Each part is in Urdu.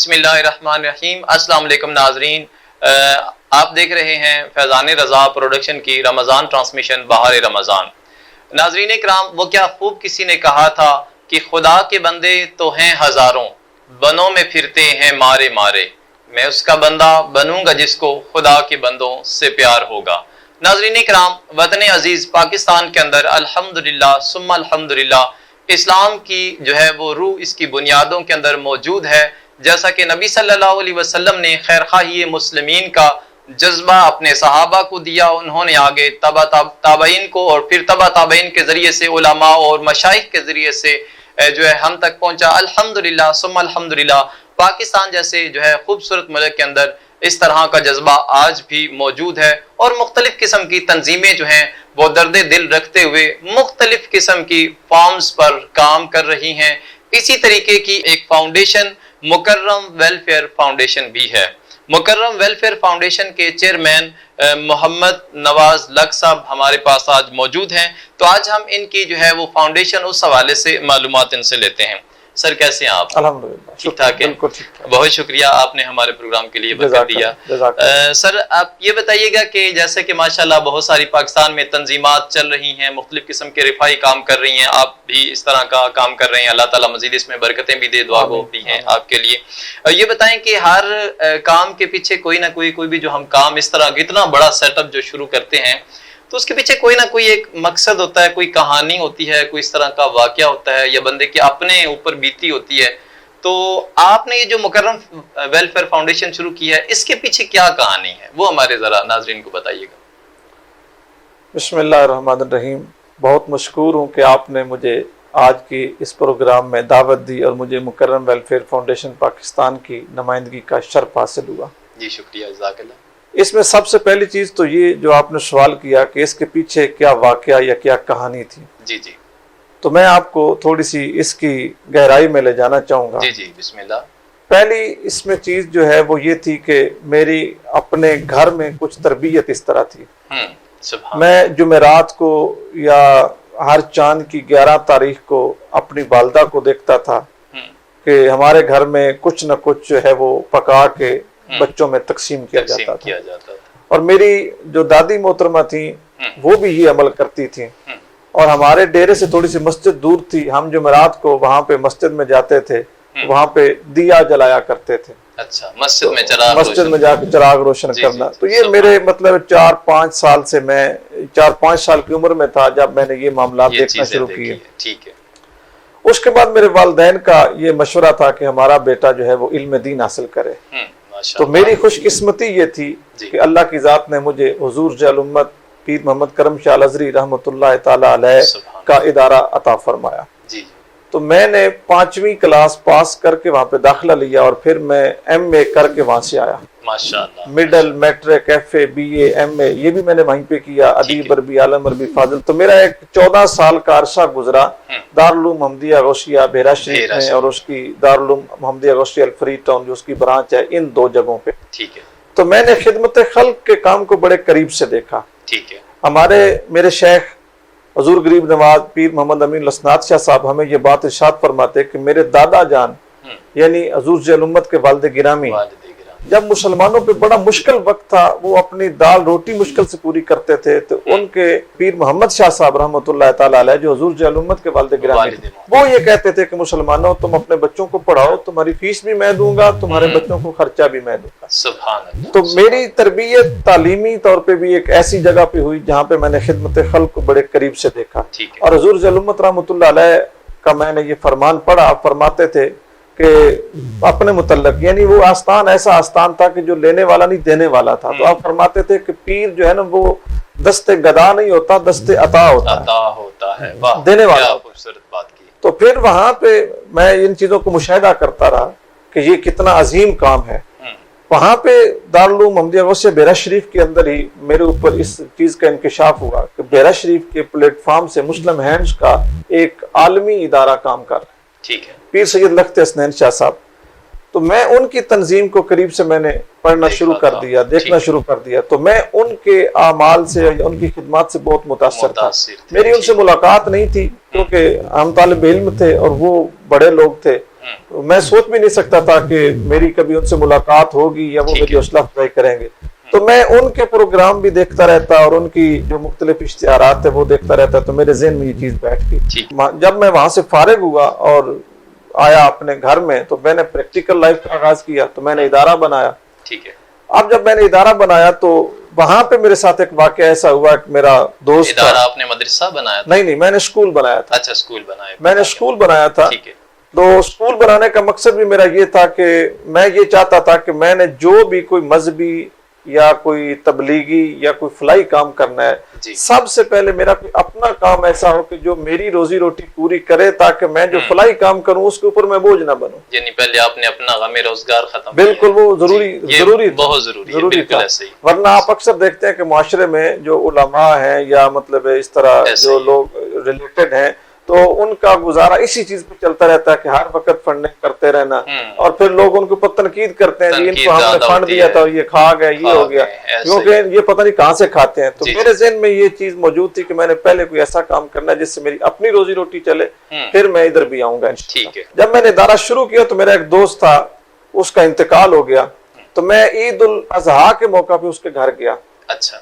بسم اللہ الرحمن الرحیم۔ السلام علیکم ناظرین، آپ دیکھ رہے ہیں فیضان رضا پروڈکشن کی رمضان ٹرانسمیشن بہار رمضان۔ ناظرین کرام، وہ کیا خوب کسی نے کہا تھا کہ خدا کے بندے تو ہیں ہزاروں، بنوں میں پھرتے ہیں مارے مارے، میں اس کا بندہ بنوں گا جس کو خدا کے بندوں سے پیار ہوگا۔ ناظرین کرام، وطن عزیز پاکستان کے اندر الحمدللہ ثم الحمدللہ اسلام کی جو ہے وہ روح اس کی بنیادوں کے اندر موجود ہے، جیسا کہ نبی صلی اللہ علیہ وسلم نے خیر خواہی مسلمین کا جذبہ اپنے صحابہ کو دیا، انہوں نے آگے تابعین کو اور پھر تابعین کے ذریعے سے علماء اور مشائخ کے ذریعے سے جو ہے ہم تک پہنچا۔ الحمدللہ ثم الحمدللہ پاکستان جیسے جو ہے خوبصورت ملک کے اندر اس طرح کا جذبہ آج بھی موجود ہے، اور مختلف قسم کی تنظیمیں جو ہیں وہ درد دل رکھتے ہوئے مختلف قسم کی فارمز پر کام کر رہی ہیں۔ اسی طریقے کی ایک فاؤنڈیشن مکرم ویلفیئر فاؤنڈیشن بھی ہے۔ مکرم ویلفیئر فاؤنڈیشن کے چیئرمین محمد نواز لک صاحب ہمارے پاس آج موجود ہیں، تو آج ہم ان کی جو ہے وہ فاؤنڈیشن اس حوالے سے معلومات ان سے لیتے ہیں۔ سر کیسے ہیں آپ؟ الحمدللہ ٹھیک ٹھاک ہے، بہت شکریہ آپ نے ہمارے پروگرام کے لیے وقت دیا۔ سر آپ یہ بتائیے گا کہ جیسے کہ ماشاءاللہ بہت ساری پاکستان میں تنظیمات چل رہی ہیں، مختلف قسم کے رفاہی کام کر رہی ہیں، آپ بھی اس طرح کا کام کر رہے ہیں، اللہ تعالیٰ مزید اس میں برکتیں بھی دے، دعا گو بھی ہیں آپ کے لیے۔ یہ بتائیں کہ ہر کام کے پیچھے کوئی نہ کوئی بھی جو ہم کام اس طرح اتنا بڑا سیٹ اپ جو شروع کرتے ہیں تو اس کے پیچھے کوئی نہ کوئی ایک مقصد ہوتا ہے، کوئی کہانی ہوتی ہے، کوئی اس طرح کا واقعہ ہوتا ہے یا بندے کے اپنے اوپر بیتی ہوتی ہے۔ تو آپ نے یہ جو مکرم ویلفیئر فاؤنڈیشن شروع کی ہے، اس کے پیچھے کیا کہانی ہے وہ ہمارے ذرا ناظرین کو بتائیے گا۔ بسم اللہ الرحمن الرحیم۔ بہت مشکور ہوں کہ آپ نے مجھے آج کی اس پروگرام میں دعوت دی اور مجھے مکرم ویلفیئر فاؤنڈیشن پاکستان کی نمائندگی کا شرف حاصل ہوا۔ جی شکریہ، جزاک اللہ۔ اس میں سب سے پہلی چیز تو یہ جو آپ نے سوال کیا کہ اس کے پیچھے کیا واقعہ یا کیا کہانی تھی، جی جی تو میں آپ کو تھوڑی سی اس کی گہرائی میں لے جانا چاہوں گا۔ جی جی بسم اللہ۔ پہلی اس میں چیز جو ہے وہ یہ تھی کہ میری اپنے گھر میں کچھ تربیت اس طرح تھی۔ میں جمعرات کو یا ہر چاند کی 11 تاریخ کو اپنی والدہ کو دیکھتا تھا کہ ہمارے گھر میں کچھ نہ کچھ جو ہے وہ پکا کے بچوں میں تقسیم کیا جاتا تھا، اور میری جو دادی محترمہ تھیں وہ بھی یہ عمل کرتی تھیں، اور ہمارے ڈیرے سے تھوڑی سی مسجد دور تھی، ہم جمعرات کو وہاں پہ مسجد میں جاتے تھے، وہاں پہ دیا جلایا کرتے تھے۔ اچھا، مسجد میں جا کے چراغ روشن کرنا۔ تو یہ میرے مطلب 4-5 سال سے میں 4-5 سال کی عمر میں تھا جب میں نے یہ معاملات دیکھنا شروع کیے۔ ٹھیک ہے۔ اس کے بعد میرے والدین کا یہ مشورہ تھا کہ ہمارا بیٹا جو ہے وہ علم دین حاصل کرے۔ تو میری خوش قسمتی یہ تھی کہ اللہ کی ذات نے مجھے حضور جل امت پیر محمد کرم شاہ الازہری رحمۃ اللہ تعالی علیہ کا ادارہ عطا فرمایا۔ تو میں نے 5ویں کلاس پاس کر کے وہاں پہ داخلہ لیا، اور پھر میں MA کر کے وہاں سے آیا۔ Middle, matric, FA، BA، MA یہ بھی میں نے وہیں پہ کیا، ادیب عربی، عالم عربی فاضل۔ تو میرا ایک 14 سال کا عرصہ گزرا دارالعلوم محمدیہ غوثیہ بحیرہ شریف میں، اور اس کی دارالعلوم محمدیہ غوثیہ الفریڈ ٹاؤن جو اس کی برانچ ہے، ان 2 جگہوں پہ۔ تو میں نے خدمت خلق کے کام کو بڑے قریب سے دیکھا۔ میرے شیخ حضور غریب نواز پیر محمد امین لسنات شاہ صاحب ہمیں یہ بات ارشاد فرماتے کہ میرے دادا جان یعنی حضور ذیل امت کے والد گرامی جب مسلمانوں پہ بڑا مشکل وقت تھا، وہ اپنی دال روٹی مشکل سے پوری کرتے تھے، تو ان کے پیر محمد شاہ صاحب رحمۃ اللہ تعالی علیہ جو حضور ذیل امت کے والد گرامی، وہ یہ کہتے تھے کہ مسلمانوں تم اپنے بچوں کو پڑھاؤ، تمہاری فیس بھی میں دوں گا، تمہارے بچوں کو خرچہ بھی میں دوں گا۔ سبحان اللہ۔ تو میری تربیت تعلیمی طور پہ بھی ایک ایسی جگہ پہ ہوئی جہاں پہ میں نے خدمت خلق کو بڑے قریب سے دیکھا، اور حضور ذیل امت رحمۃ اللہ علیہ کا میں نے یہ فرمان پڑھا۔ آپ فرماتے تھے کہ اپنے متعلق یعنی وہ آستان ایسا آستان تھا کہ جو لینے والا نہیں دینے والا تھا۔ تو آپ فرماتے تھے کہ پیر جو ہے نا وہ دست گدا نہیں ہوتا، دست عطا ہوتا ہے، دینے والا۔ تو پھر وہاں پہ میں ان چیزوں کو مشاہدہ کرتا رہا کہ یہ کتنا عظیم کام ہے۔ وہاں پہ دارالعلوم محمدیہ غوثیہ بحیرہ شریف کے اندر ہی میرے اوپر اس چیز کا انکشاف ہوا کہ بحیرہ شریف کے پلیٹ فارم سے مسلم ہینڈز کا ایک عالمی ادارہ کام کر رہا ہے، پیر سید لخت حسنین شاہ صاحب۔ تو میں ان کی تنظیم کو قریب سے میں نے پڑھنا شروع کر دیا، دیکھنا شروع کر دیا۔ تو میں ان کے اعمال سے، ان کی خدمات سے بہت متاثر تھا۔ میری ان سے ملاقات نہیں تھی کیونکہ ہم طالب علم تھے اور وہ بڑے لوگ تھے، میں سوچ بھی نہیں سکتا تھا کہ میری کبھی ان سے ملاقات ہوگی یا وہ میری حوصلہ افزائی کریں گے. تو میں ان کے پروگرام بھی دیکھتا رہتا اور ان کی جو مختلف اشتہارات تھے وہ دیکھتا رہتا, تو میرے ذہن میں یہ چیز بیٹھ گئی. جب میں وہاں سے فارغ ہوا اور آیا اپنے گھر میں تو میں نے پریکٹیکل لائف کا آغاز کیا, تو میں نے ادارہ بنایا. اب جب میں نے ادارہ بنایا تو وہاں پہ میرے ساتھ ایک واقعہ ایسا ہوا کہ میرا دوست ادارہ آپ نے مدرسہ بنایا تھا؟ نہیں, میں نے اسکول بنایا تھا. اچھا, اسکول بنایا. میں نے اسکول بنایا تھا. تو اسکول بنانے کا مقصد بھی میرا یہ تھا کہ میں یہ چاہتا تھا کہ میں نے جو بھی کوئی مذہبی یا کوئی تبلیغی یا کوئی فلاحی کام کرنا ہے, سب سے پہلے میرا کوئی اپنا کام ایسا ہو کہ جو میری روزی روٹی پوری کرے, تاکہ میں جو فلاحی کام کروں اس کے اوپر میں بوجھ نہ بنوں. یعنی پہلے آپ نے اپنا غم روزگار ختم. بالکل, وہ ضروری بہت ضروری تھا. ورنہ آپ اکثر دیکھتے ہیں کہ معاشرے میں جو علماء ہیں یا مطلب اس طرح جو لوگ ریلیٹڈ ہیں, تو ان کا گزارا اسی چیز پہ چلتا رہتا ہے کہ ہر وقت فنڈنگ کرتے رہنا, اور پھر لوگ ان کے اوپر تنقید کرتے ہیں, ان کو ہم نے فنڈ دیا تھا یہ کھا گیا, یہ ہو گیا, کیونکہ یہ پتہ نہیں کہاں سے کھاتے ہیں. تو میرے ذہن میں یہ چیز موجود تھی کہ میں نے پہلے کوئی ایسا کام کرنا ہے جس سے میری اپنی روزی روٹی چلے, پھر میں ادھر بھی آؤں گا. جب میں نے ادارہ شروع کیا تو میرا ایک دوست تھا, اس کا انتقال ہو گیا, تو میں عید الاضحیٰ کے موقع پہ اس کے گھر گیا. اچھا,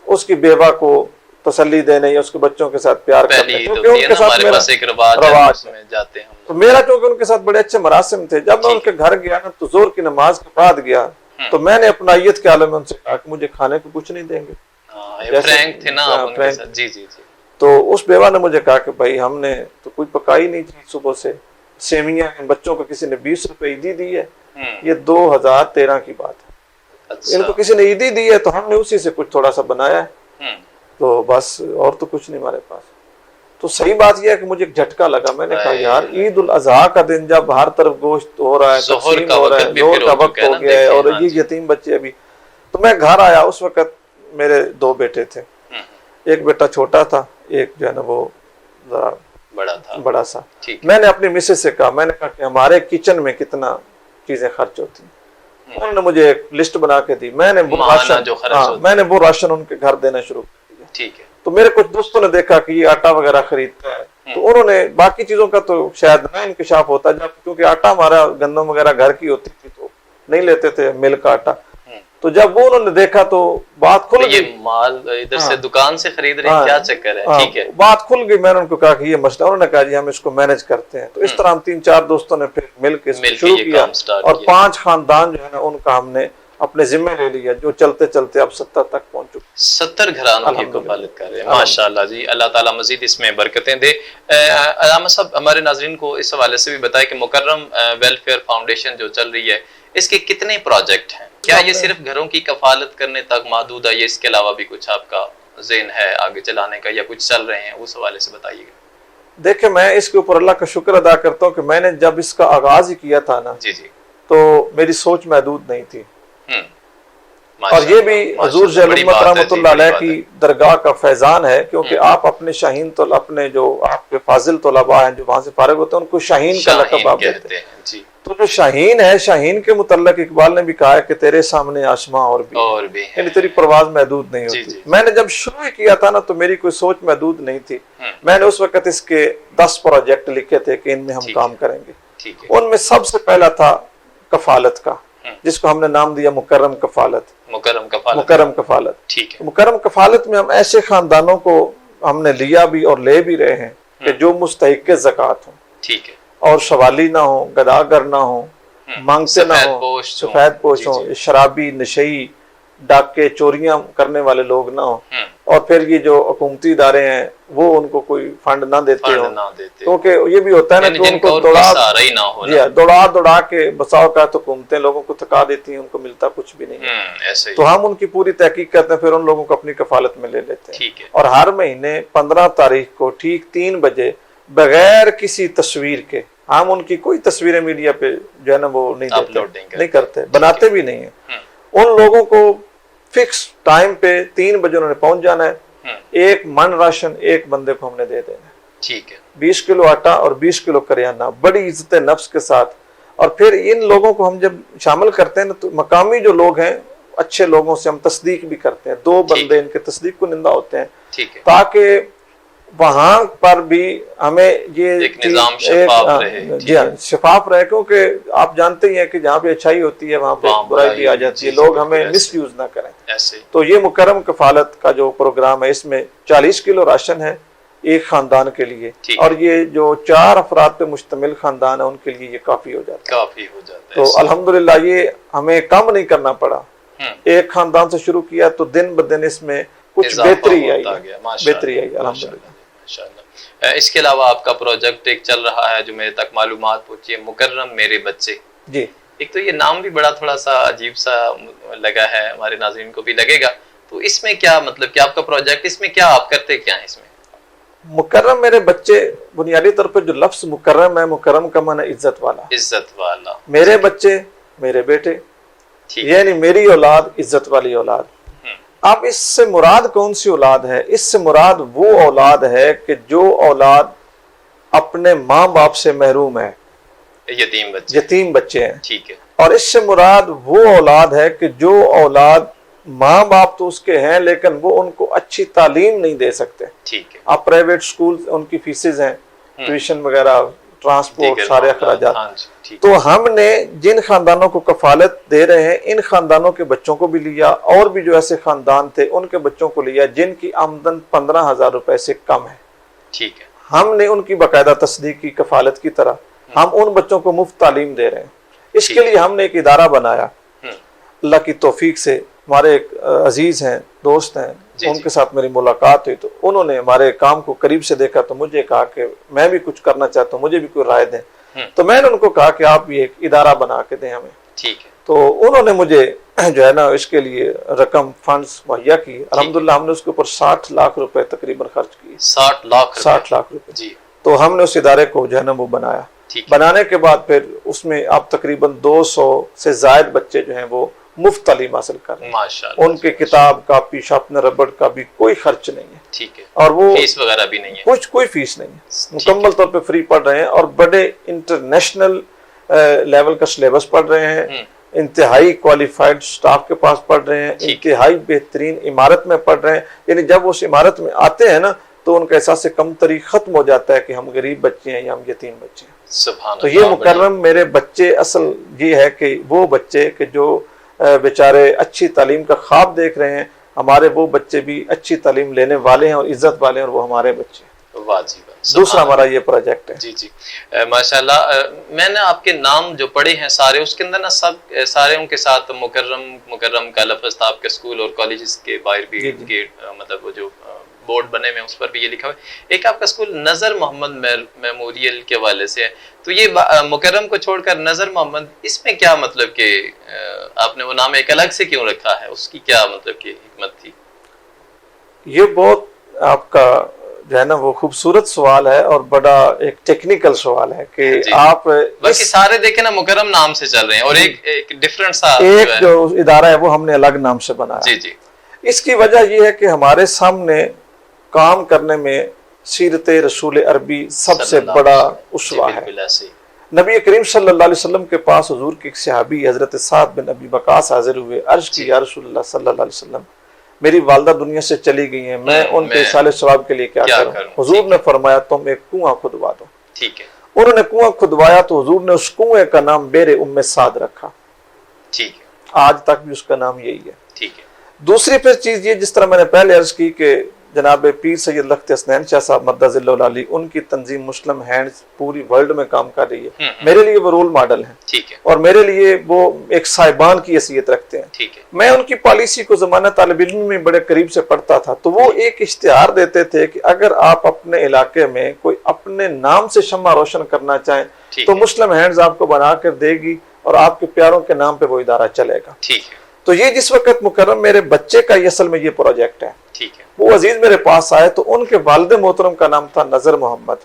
اس کی بیوہ کو تسلی دینے یا اس کے بچوں کے ساتھ پیار کرنے, کیونکہ ان کے ساتھ میرا رواج میں جاتے ہیں. تو میرا چونکہ ان کے ساتھ بڑے اچھے مراسم تھے. جب میں ان کے گھر گیا نا تو زور کی نماز کے بعد گیا, تو میں نے اپنا عیت کے عالم میں ان سے کہا کہ مجھے کھانے کو کچھ نہیں دیں گے. تو اس بیوہ نے مجھے کہا کہ بھائی ہم نے تو کوئی پکائی نہیں تھی صبح سے, سیویاں ان بچوں کو کسی نے 20 روپے عیدی دی ہے, یہ 2013 کی بات ہے, ان کو کسی نے عیدی دی ہے, تو ہم نے اسی سے کچھ تھوڑا سا بنایا ہے, تو بس اور تو کچھ نہیں ہمارے پاس. تو صحیح بات یہ ہے کہ مجھے ایک جھٹکا لگا. میں نے کہا یار عید الاضحیٰ کا دن جب ہر طرف گوشت ہو رہا ہے, تقسیم ہو رہا ہے, ظہر کا وقت ہو گیا ہے, اور یہ یتیم بچے ابھی. تو میں گھر آیا, اس وقت میرے 2 بیٹے تھے, ایک بیٹا چھوٹا تھا, ایک جو ہے نا وہ ذرا بڑا سا. میں نے اپنی مسز سے کہا, میں نے کہا کہ ہمارے کچن میں کتنا چیزیں خرچ ہوتی ہیں. انہوں نے مجھے ایک لسٹ بنا کے دی. میں نے وہ راشن ان کے گھر دینا شروع کر دیا. تو میرے کچھ دوستوں نے دیکھا کہ یہ آٹا وغیرہ خریدتا ہے, تو انہوں نے باقی چیزوں کا تو شاید نہ انکشاف ہوتا, جب کیونکہ آٹا ہمارا گندم وغیرہ گھر کی ہوتی تھی تو نہیں لیتے تھے مل کا آٹا. تو جب وہ انہوں نے دیکھا تو بات کھل گئی, یہ مال ادھر سے دکان سے خرید رہے ہیں, کیا چکر ہے. ٹھیک ہے, بات کھل گئی. میں نے ان کو کہا کہ یہ مسئلہ, انہوں نے کہا جی ہم اس کو مینج کرتے ہیں. تو اس طرح ہم 3-4 دوستوں نے پھر مل کے شروع کیا, اور 5 خاندان جو ہے نا ان کا ہم نے اپنے ذمہ لے لیا, جو چلتے چلتے اب 70 تک پہنچ چکے. 70 گھرانوں کی کفالت کر رہے ہیں. ماشاءاللہ جی, اللہ تعالیٰ مزید اس میں برکتیں دے. علامہ صاحب ہمارے ناظرین کو اس حوالے سے بھی بتائیں کہ مکرم ویلفیئر فاؤنڈیشن جو چل رہی ہے, اس کے کتنے پروجیکٹ ہیں؟ کیا یہ صرف گھروں کی کفالت کرنے تک محدود ہے, یا اس کے علاوہ بھی کچھ آپ کا ذہن ہے آگے چلانے کا, یا کچھ چل رہے ہیں, اس حوالے سے بتائیے گا. دیکھیں, میں اس کے اوپر اللہ کا شکر ادا کرتا ہوں کہ میں نے جب اس کا آغاز ہی کیا تھا نا, تو میری سوچ محدود نہیں تھی. اور یہ بھی حضور ذی الامت رحمۃ اللہ علیہ کی درگاہ کا فیضان ہے, کیونکہ آپ اپنے شاہین اپنے جو آپ کے فاضل طلباء ہیں جو وہاں سے فارغ ہوتے ہیں, ان کو شاہین کا لقب آپ دیتے ہیں. تو جو شاہین ہے, شاہین کے متعلق اقبال نے بھی کہا ہے کہ تیرے سامنے آسماں اور بھی, یعنی تیری پرواز محدود نہیں ہوتی. میں نے جب شروع کیا تھا نا تو میری کوئی سوچ محدود نہیں تھی. میں نے اس وقت اس کے 10 پروجیکٹ لکھے تھے کہ ان میں ہم کام کریں گے. ان میں سب سے پہلا تھا کفالت کا, جس کو ہم نے نام دیا مکرم کفالت. مکرم کفالت. مکرم کفالت میں ہم ایسے خاندانوں کو ہم نے لیا بھی اور لے بھی رہے ہیں کہ جو مستحق زکوٰۃ ہوں, اور شوالی نہ ہوں, گداگر نہ ہوں, مانگتے نہ ہوں, سفید پوش ہوں, شرابی نشئی ڈاکے چوریاں کرنے والے لوگ نہ ہوں, اور پھر یہ جو حکومتی ادارے ہیں وہ ان کو کوئی فنڈ نہ دیتے ہوں, کیونکہ یہ بھی ہوتا ہے نا کہ ان کو دوڑا کے بساؤ کا حکومتیں لوگوں کو تھکا دیتی ہیں, ان کو ملتا کچھ بھی نہیں. تو ہم ان کی پوری تحقیق کرتے ہیں, پھر ان لوگوں کو اپنی کفالت میں لے لیتے ہیں, اور ہر مہینے 15 تاریخ کو ٹھیک 3 بجے بغیر کسی تصویر کے, ہم ان کی کوئی تصویریں میڈیا پہ جو ہے نا وہ نہیں کرتے, بناتے بھی نہیں ہیں. ان لوگوں کو فکس ٹائم پہ 3 بجے انہوں نے پہنچ جانا ہے. 1 من راشن ایک بندے کو ہم نے دے دینا ہے. 20 کلو آٹا اور 20 کلو کریانہ, بڑی عزت نفس کے ساتھ. اور پھر ان لوگوں کو ہم جب شامل کرتے ہیں تو مقامی جو لوگ ہیں اچھے لوگوں سے ہم تصدیق بھی کرتے ہیں. 2 بندے ان کے تصدیق کو نندہ ہوتے ہیں, تاکہ وہاں پر بھی ہمیں یہ ایک نظام شفاف رہے. جی ہاں شفاف رہے، کیونکہ آپ جانتے ہی ہیں کہ جہاں پہ اچھائی ہوتی ہے وہاں پہ برائی بھی آ جاتی ہے، لوگ ہمیں مس یوز نہ کریں. تو یہ مکرم کفالت کا جو پروگرام ہے اس میں 40 کلو راشن ہے ایک خاندان کے لیے، اور یہ جو 4 افراد پہ مشتمل خاندان ہے ان کے لیے یہ کافی ہو جاتا ہے. تو الحمدللہ یہ ہمیں کم نہیں کرنا پڑا، ایک خاندان سے شروع کیا تو دن بدن اس میں کچھ بہتری آئی الحمدللہ. اس کے علاوہ آپ کا پروجیکٹ ایک چل رہا ہے جو میرے تک معلومات پہنچی ہے، مکرم میرے بچے. جی ایک تو یہ نام بھی بڑا تھوڑا سا عجیب سا لگا ہے، ہمارے ناظرین کو بھی لگے گا. تو اس میں کیا مطلب کہ آپ کا پروجیکٹ اس میں کیا آپ کرتے کیا ہیں اس میں؟ مکرم میرے بچے بنیادی طور پر جو لفظ مکرم ہے، مکرم کا معنی عزت والا. عزت والا. میرے بچے میرے بیٹے، یعنی میری اولاد عزت والی اولاد. اب اس سے مراد کون سی اولاد ہے؟ اس سے مراد وہ اولاد ہے کہ جو اولاد اپنے ماں باپ سے محروم ہے، یتیم بچے ہیں. ٹھیک ہے. اور اس سے مراد وہ اولاد ہے کہ جو اولاد ماں باپ تو اس کے ہیں لیکن وہ ان کو اچھی تعلیم نہیں دے سکتے. ٹھیک ہے. اب پرائیویٹ سکول ان کی فیسز ہیں، ٹیوشن وغیرہ، ٹرانسپورٹ، سارے اخراجات. تو ہم نے جن خاندانوں کو کفالت دے رہے ہیں ان خاندانوں کے بچوں کو بھی لیا، اور بھی جو ایسے خاندان تھے ان کے بچوں کو لیا جن کی آمدن 15,000 روپے سے کم ہے. ٹھیک ہے. ہم نے ان کی باقاعدہ تصدیق کی کفالت کی طرح ہم ان بچوں کو مفت تعلیم دے رہے ہیں. اس کے لیے ہم نے ایک ادارہ بنایا. اللہ کی توفیق سے ہمارے ایک عزیز ہیں، دوست ہیں، ان کے ساتھ میری ملاقات ہوئی تو انہوں نے ہمارے کام کو قریب سے دیکھا تو مجھے کہا کہ میں بھی کچھ کرنا چاہتا ہوں، مجھے بھی کوئی رائے دیں. تو میں نے ان کو کہا کہ آپ یہ ایک ادارہ بنا کے دیں ہمیں. ٹھیک ہے. تو انہوں نے مجھے جو ہے نا اس کے لیے رقم فنڈز مہیا کی. الحمدللہ ہم نے اس کے اوپر 60 لاکھ روپے تقریباً خرچ کیے. 60 لاکھ روپے. جی. تو ہم نے اس ادارے کو جو ہے نا وہ بنایا. بنانے کے بعد پھر اس میں اب تقریباً 200 سے زائد بچے جو ہیں وہ مفت تعلیم حاصل کر رہے ہیں. ان کے کتاب کاپی شارپنر ربڑ کا بھی کوئی خرچ نہیں ہے. ٹھیک ہے. اور وہ فیس وغیرہ بھی نہیں ہے، کچھ کوئی فیس نہیں ہے، مکمل طور پہ فری پڑھ رہے ہیں اور بڑے انٹرنیشنل لیول کا سلیبس پڑھ رہے ہیں. انتہائی کوالیفائڈ سٹاف کے پاس پڑھ رہے ہیں، انتہائی بہترین عمارت میں پڑھ رہے ہیں. یعنی جب اس عمارت میں آتے ہیں نا تو ان کا احساس کمتری ختم ہو جاتا ہے کہ ہم غریب بچے ہیں یا ہم یتیم بچے ہیں. تو یہ مکرم میرے بچے اصل یہ ہے کہ وہ بچے کہ جو بیچارے اچھی تعلیم کا خواب دیکھ رہے ہیں، ہمارے وہ بچے بھی اچھی تعلیم لینے والے ہیں اور عزت والے ہیں، اور وہ ہمارے بچے ہیں. دوسرا ہمارا یہ پروجیکٹ ہے. جی جی ماشاءاللہ. میں نے آپ کے نام جو پڑھے ہیں سارے، اس کے اندر نا سارے ان کے ساتھ مکرم کا لفظ تھا. آپ کے اسکول اور کالجز کے باہر بھی گیٹ مطلب وہ جو بورڈ بنے ہوئے اس پر بھی یہ لکھا ہوا ہے. ایک آپ کا اسکول نظر محمد میموریل کے حوالے سے ہے، تو یہ مکرم کو چھوڑ کر نظر محمد، اس میں کیا مطلب کہ آپ نے وہ نام ایک الگ سے کیوں رکھا ہے؟ اس کی کیا مطلب کہ حکمت تھی؟ یہ بہت آپ کا جو ہے نا وہ خوبصورت سوال ہے اور بڑا ایک ٹیکنیکل سوال ہے کہ آپ باقی سارے دیکھیں نا مکرم نام سے چل رہے ہیں، اور ایک ڈیفرنٹ سا ایک جو ادارہ ہے وہ ہم نے الگ نام سے بنایا. جی جی. اس کی وجہ یہ ہے کہ ہمارے سامنے کام کرنے میں سیرت رسول عربی سب سے بڑا اسوہ ہے. نبی کریم صلی اللہ علیہ وسلم کے پاس حضور کے ایک صحابی حضرت سعد بن ابی وقاص حاضر ہوئے، عرض کی یا رسول اللہ صلی اللہ علیہ وسلم میری والدہ دنیا سے چلی گئی ہیں، میں ان کے اصال ثواب کے لیے کیا کروں؟ حضور نے فرمایا تم ایک کنواں کھدوا دو. ٹھیک ہے. انہوں نے کنواں کھدوایا تو حضور نے اس کنویں کا نام بیر ام سعد رکھا. ٹھیک ہے. آج تک بھی اس کا نام یہی ہے. ٹھیک ہے. دوسری پھر چیز یہ، جس طرح میں نے پہلے عرض کی کہ جناب پیر سید لخت حسنین شاہ صاحب مدظ اللہ علی، ان کی تنظیم مسلم ہینڈز پوری ورلڈ میں کام کر رہی ہے. میرے لیے وہ رول ماڈل ہیں. ٹھیک ہے. اور میرے لیے وہ ایک صاحبان کی حیثیت رکھتے ہیں. ٹھیک ہے. میں ان کی پالیسی کو زمانہ طالب علم میں بڑے قریب سے پڑھتا تھا، تو وہ ایک اشتہار دیتے تھے کہ اگر آپ اپنے علاقے میں کوئی اپنے نام سے شمع روشن کرنا چاہیں تو مسلم ہینڈز آپ کو بنا کر دے گی اور آپ کے پیاروں کے نام پہ وہ ادارہ چلے گا. ٹھیک ہے. تو یہ جس وقت مکرم میرے بچے کا یہ اصل میں یہ پروجیکٹ ہے. ٹھیک ہے. وہ عزیز میرے پاس آئے تو ان کے والد محترم کا نام تھا نظر محمد.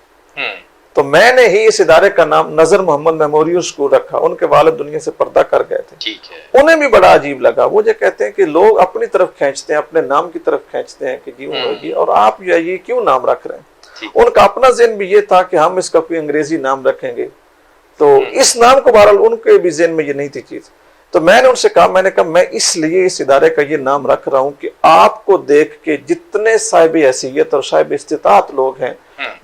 تو میں نے ہی اس ادارے کا نام نظر محمد میموریل اسکول رکھا. ان کے والد دنیا سے پردہ کر گئے تھے. ٹھیک ہے. انہیں بھی بڑا عجیب لگا. وہ جو کہتے ہیں کہ لوگ اپنی طرف کھینچتے ہیں، اپنے نام کی طرف کھینچتے ہیں کہ جی ہوگی، اور آپ یہ کیوں نام رکھ رہے ہیں؟ ان کا اپنا ذہن بھی یہ تھا کہ ہم اس کا کوئی انگریزی نام رکھیں گے. تو اس نام کو بہرحال ان کے بھی ذہن میں یہ نہیں تھی چیز. تو میں نے ان سے کہا میں اس لیے اس ادارے کا یہ نام رکھ رہا ہوں کہ آپ کو دیکھ کے جتنے صاحب حیثیت اور صاحب استطاعت لوگ ہیں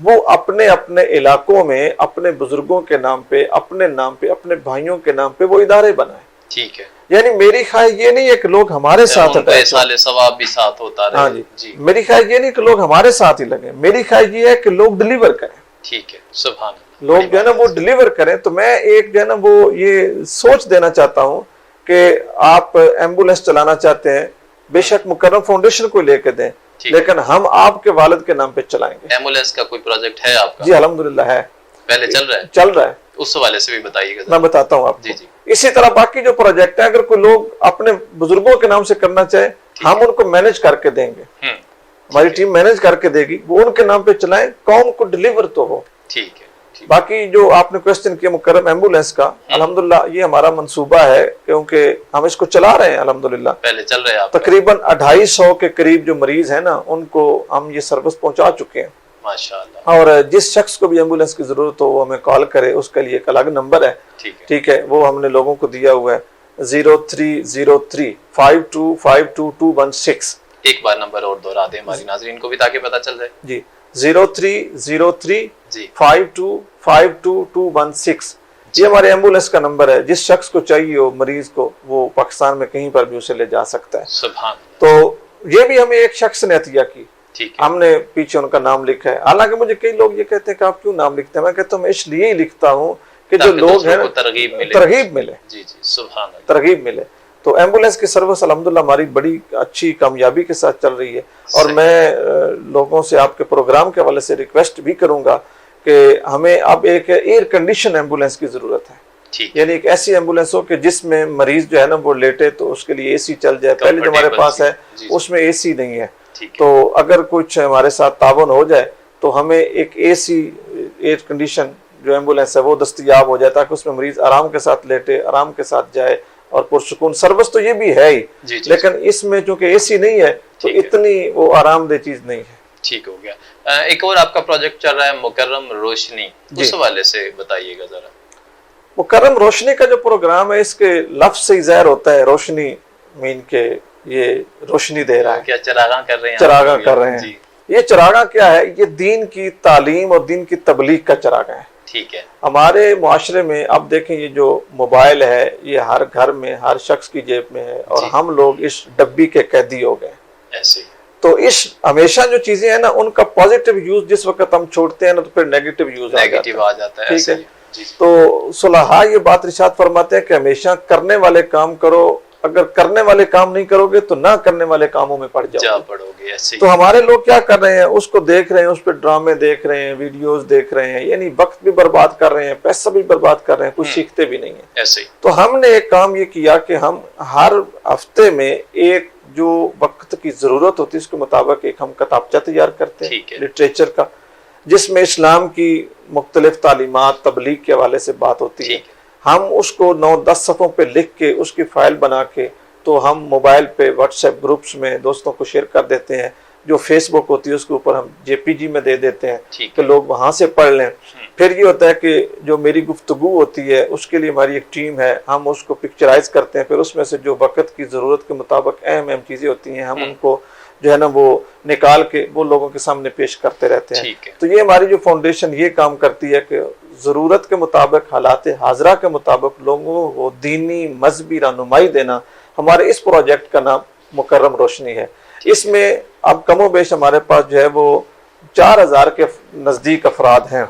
وہ اپنے اپنے علاقوں میں اپنے بزرگوں کے نام پہ، اپنے نام پہ، اپنے بھائیوں کے نام پہ وہ ادارے بنائیں. ٹھیک ہے. یعنی میری خواہش یہ نہیں ہے کہ لوگ ہمارے ساتھ ثواب بھی ساتھ ہوتا رہے. ہاں جی. میری خواہش یہ نہیں کہ لوگ ہمارے ساتھ ہی لگیں، میری خواہش یہ ہے کہ لوگ ڈلیور کریں. ٹھیک ہے. سبحان اللہ. لوگ جو ہے نا وہ ڈلیور کریں. تو میں ایک جو ہے نا وہ یہ سوچ دینا چاہتا ہوں کہ آپ ایمبولینس چلانا چاہتے ہیں، بے شک مکرم فاؤنڈیشن کو لے کے دیں، لیکن ہم آپ کے والد کے نام پہ چلائیں گے. ایمبولینس کا کوئی پروجیکٹ ہے آپ کا؟ جی الحمدللہ ہے. پہلے چل رہا ہے؟ چل رہا ہے. اس حوالے سے بھی بتائیے گا. میں بتاتا ہوں آپ کو. اسی طرح باقی جو پروجیکٹ ہیں اگر کوئی لوگ اپنے بزرگوں کے نام سے کرنا چاہے ہم ان کو مینج کر کے دیں گے. ہماری ٹیم مینج کر کے دے گی، وہ ان کے نام پہ چلائیں، قوم کو ڈلیور تو ہو. ٹھیک ہے. باقی جو آپ نے کوسچن کیا مکرم ایمبولینس کا، الحمدللہ یہ ہمارا منصوبہ ہے کیونکہ ہم اس کو چلا رہے ہیں الحمدللہ. پہلے چل رہے ہیں تقریباً 250 کے قریب جو مریض ہیں نا ان کو ہم یہ سروس پہنچا چکے ہیں ماشاءاللہ. اور جس شخص کو بھی ایمبولینس کی ضرورت ہو وہ ہمیں کال کرے، اس کے لیے ایک الگ نمبر ہے. ٹھیک ہے. وہ ہم نے لوگوں کو دیا ہوا ہے 0303 525216. ایک بار نمبر اور دہرا دیں ہماری ناظرین کو بھی تاکہ پتہ چل جائے. جی 0303 525216. یہ ہمارے ایمبولینس کا نمبر ہے. جس شخص کو چاہیے ہو مریض کو وہ پاکستان میں کہیں پر بھی اسے لے جا سکتا ہے. سبحان. تو یہ بھی ہمیں ایک شخص نے عطیہ کی، ہم نے پیچھے ان کا نام لکھا ہے. حالانکہ مجھے کئی لوگ یہ کہتے ہیں کہ آپ کیوں نام لکھتے ہیں؟ میں کہتا ہوں میں اس لیے ہی لکھتا ہوں کہ جو لوگ ہیں ترغیب ملے. جی جی سبحان اللہ. ترغیب ملے. تو ایمبولینس کی سروس الحمدللہ ہماری بڑی اچھی کامیابی کے ساتھ چل رہی ہے. اور میں لوگوں سے آپ کے پروگرام کے حوالے سے ریکویسٹ بھی کروں گا کہ ہمیں اب ایک ایئر کنڈیشن ایمبولینس کی ضرورت ہے. یعنی ایک ایسی ایمبولینس ہو کہ جس میں مریض جو ہے نا وہ لیٹے تو اس کے لیے اے سی چل جائے. پہلے جو ہمارے پاس ہے اس میں اے سی نہیں ہے. تو اگر کچھ ہمارے ساتھ تعاون ہو جائے تو ہمیں ایک اے سی ایئر کنڈیشن جو ایمبولینس ہے وہ دستیاب ہو جائے تاکہ اس میں مریض آرام کے ساتھ لیٹے، آرام کے ساتھ جائے اور پرسکون. سروس تو یہ بھی ہے ہی لیکن اس میں چونکہ اے سی نہیں ہے تو اتنی وہ آرام دہ چیز نہیں ہے. ٹھیک ہو گیا. ایک اور آپ کا پروجیکٹ چل رہا ہے مکرم روشنی، اس حوالے سے بتائیے گا ذرا. مکرم روشنی کا جو پروگرام ہے اس کے لفظ سے ہی ظاہر ہوتا ہے روشنی مین کے یہ روشنی دے رہا ہے. کیا چراغاں کر رہے ہیں؟ چراغاں کر رہے ہیں. یہ چراغاں کیا ہے؟ یہ دین کی تعلیم اور دین کی تبلیغ کا چراغاں ہے. ٹھیک ہے. ہمارے معاشرے میں اب دیکھیں یہ جو موبائل ہے یہ ہر گھر میں ہر شخص کی جیب میں ہے اور ہم لوگ اس ڈبی کے قیدی ہو گئے. ایسے تو اس ہمیشہ جو چیزیں ہیں نا ان کا پازیٹیو یوز جس وقت ہم چھوڑتے ہیں نا تو پھر نیگیٹو یوز آ جاتا ہے. ٹھیک ہے. تو صلحاء یہ بات ارشاد فرماتے ہیں کہ ہمیشہ کرنے والے کام کرو، اگر کرنے والے کام نہیں کرو گے تو نہ کرنے والے کاموں میں پڑ جاؤ گے. تو ہمارے لوگ کیا کر رہے ہیں؟ اس کو دیکھ رہے ہیں، اس پہ ڈرامے دیکھ رہے ہیں، ویڈیوز دیکھ رہے ہیں، یعنی وقت بھی برباد کر رہے ہیں، پیسہ بھی برباد کر رہے ہیں، کچھ سیکھتے بھی نہیں ہیں. ایسے تو ہم نے ایک کام یہ کیا کہ ہم ہر ہفتے میں ایک جو وقت کی ضرورت ہوتی ہے اس کے مطابق ایک ہم کتابچہ تیار کرتے ہیں لٹریچر کا، جس میں اسلام کی مختلف تعلیمات تبلیغ کے حوالے سے بات ہوتی ہے. ہم اس کو 9-10 صفحوں پہ لکھ کے اس کی فائل بنا کے تو ہم موبائل پہ واٹس ایپ گروپس میں دوستوں کو شیئر کر دیتے ہیں. جو فیس بک ہوتی ہے اس کے اوپر ہم JPG میں دے دیتے ہیں کہ لوگ وہاں سے پڑھ لیں. پھر یہ ہوتا ہے کہ جو میری گفتگو ہوتی ہے اس کے لیے ہماری ایک ٹیم ہے، ہم اس کو پکچرائز کرتے ہیں، پھر اس میں سے جو وقت کی ضرورت کے مطابق اہم چیزیں ہوتی ہیں ہم ان کو جو ہے نا وہ نکال کے وہ لوگوں کے سامنے پیش کرتے رہتے ہیں. تو یہ ہماری جو فاؤنڈیشن یہ کام کرتی ہے کہ ضرورت کے مطابق حالات حاضرہ کے مطابق لوگوں کو دینی مذہبی رہنمائی دینا. ہمارے اس پروجیکٹ کا نام مکرم روشنی ہے. اس میں اب کم و بیش ہمارے پاس جو ہے وہ 4000 کے نزدیک افراد ہیں.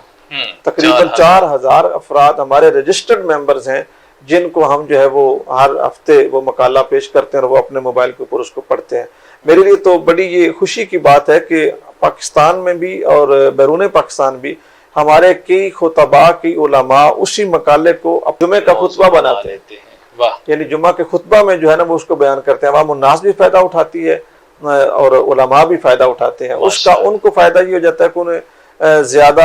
تقریباً 4000 افراد ہمارے رجسٹرڈ ممبرز ہیں جن کو ہم جو ہے وہ ہر ہفتے وہ مقالہ پیش کرتے ہیں اور وہ اپنے موبائل کے اوپر اس کو پڑھتے ہیں. میرے لیے تو بڑی یہ خوشی کی بات ہے کہ پاکستان میں بھی اور بیرون پاکستان بھی ہمارے کئی خطباء کی علماء اسی مقالے کو جمعہ کا خطبہ بناتے ہیں. یعنی جمعہ کے خطبہ میں جو ہے نا وہ اس کو بیان کرتے ہیں. عوام الناس بھی فائدہ اٹھاتی ہے اور علماء بھی فائدہ اٹھاتے ہیں. اس کا ان کو فائدہ یہ ہو جاتا ہے کہ انہیں زیادہ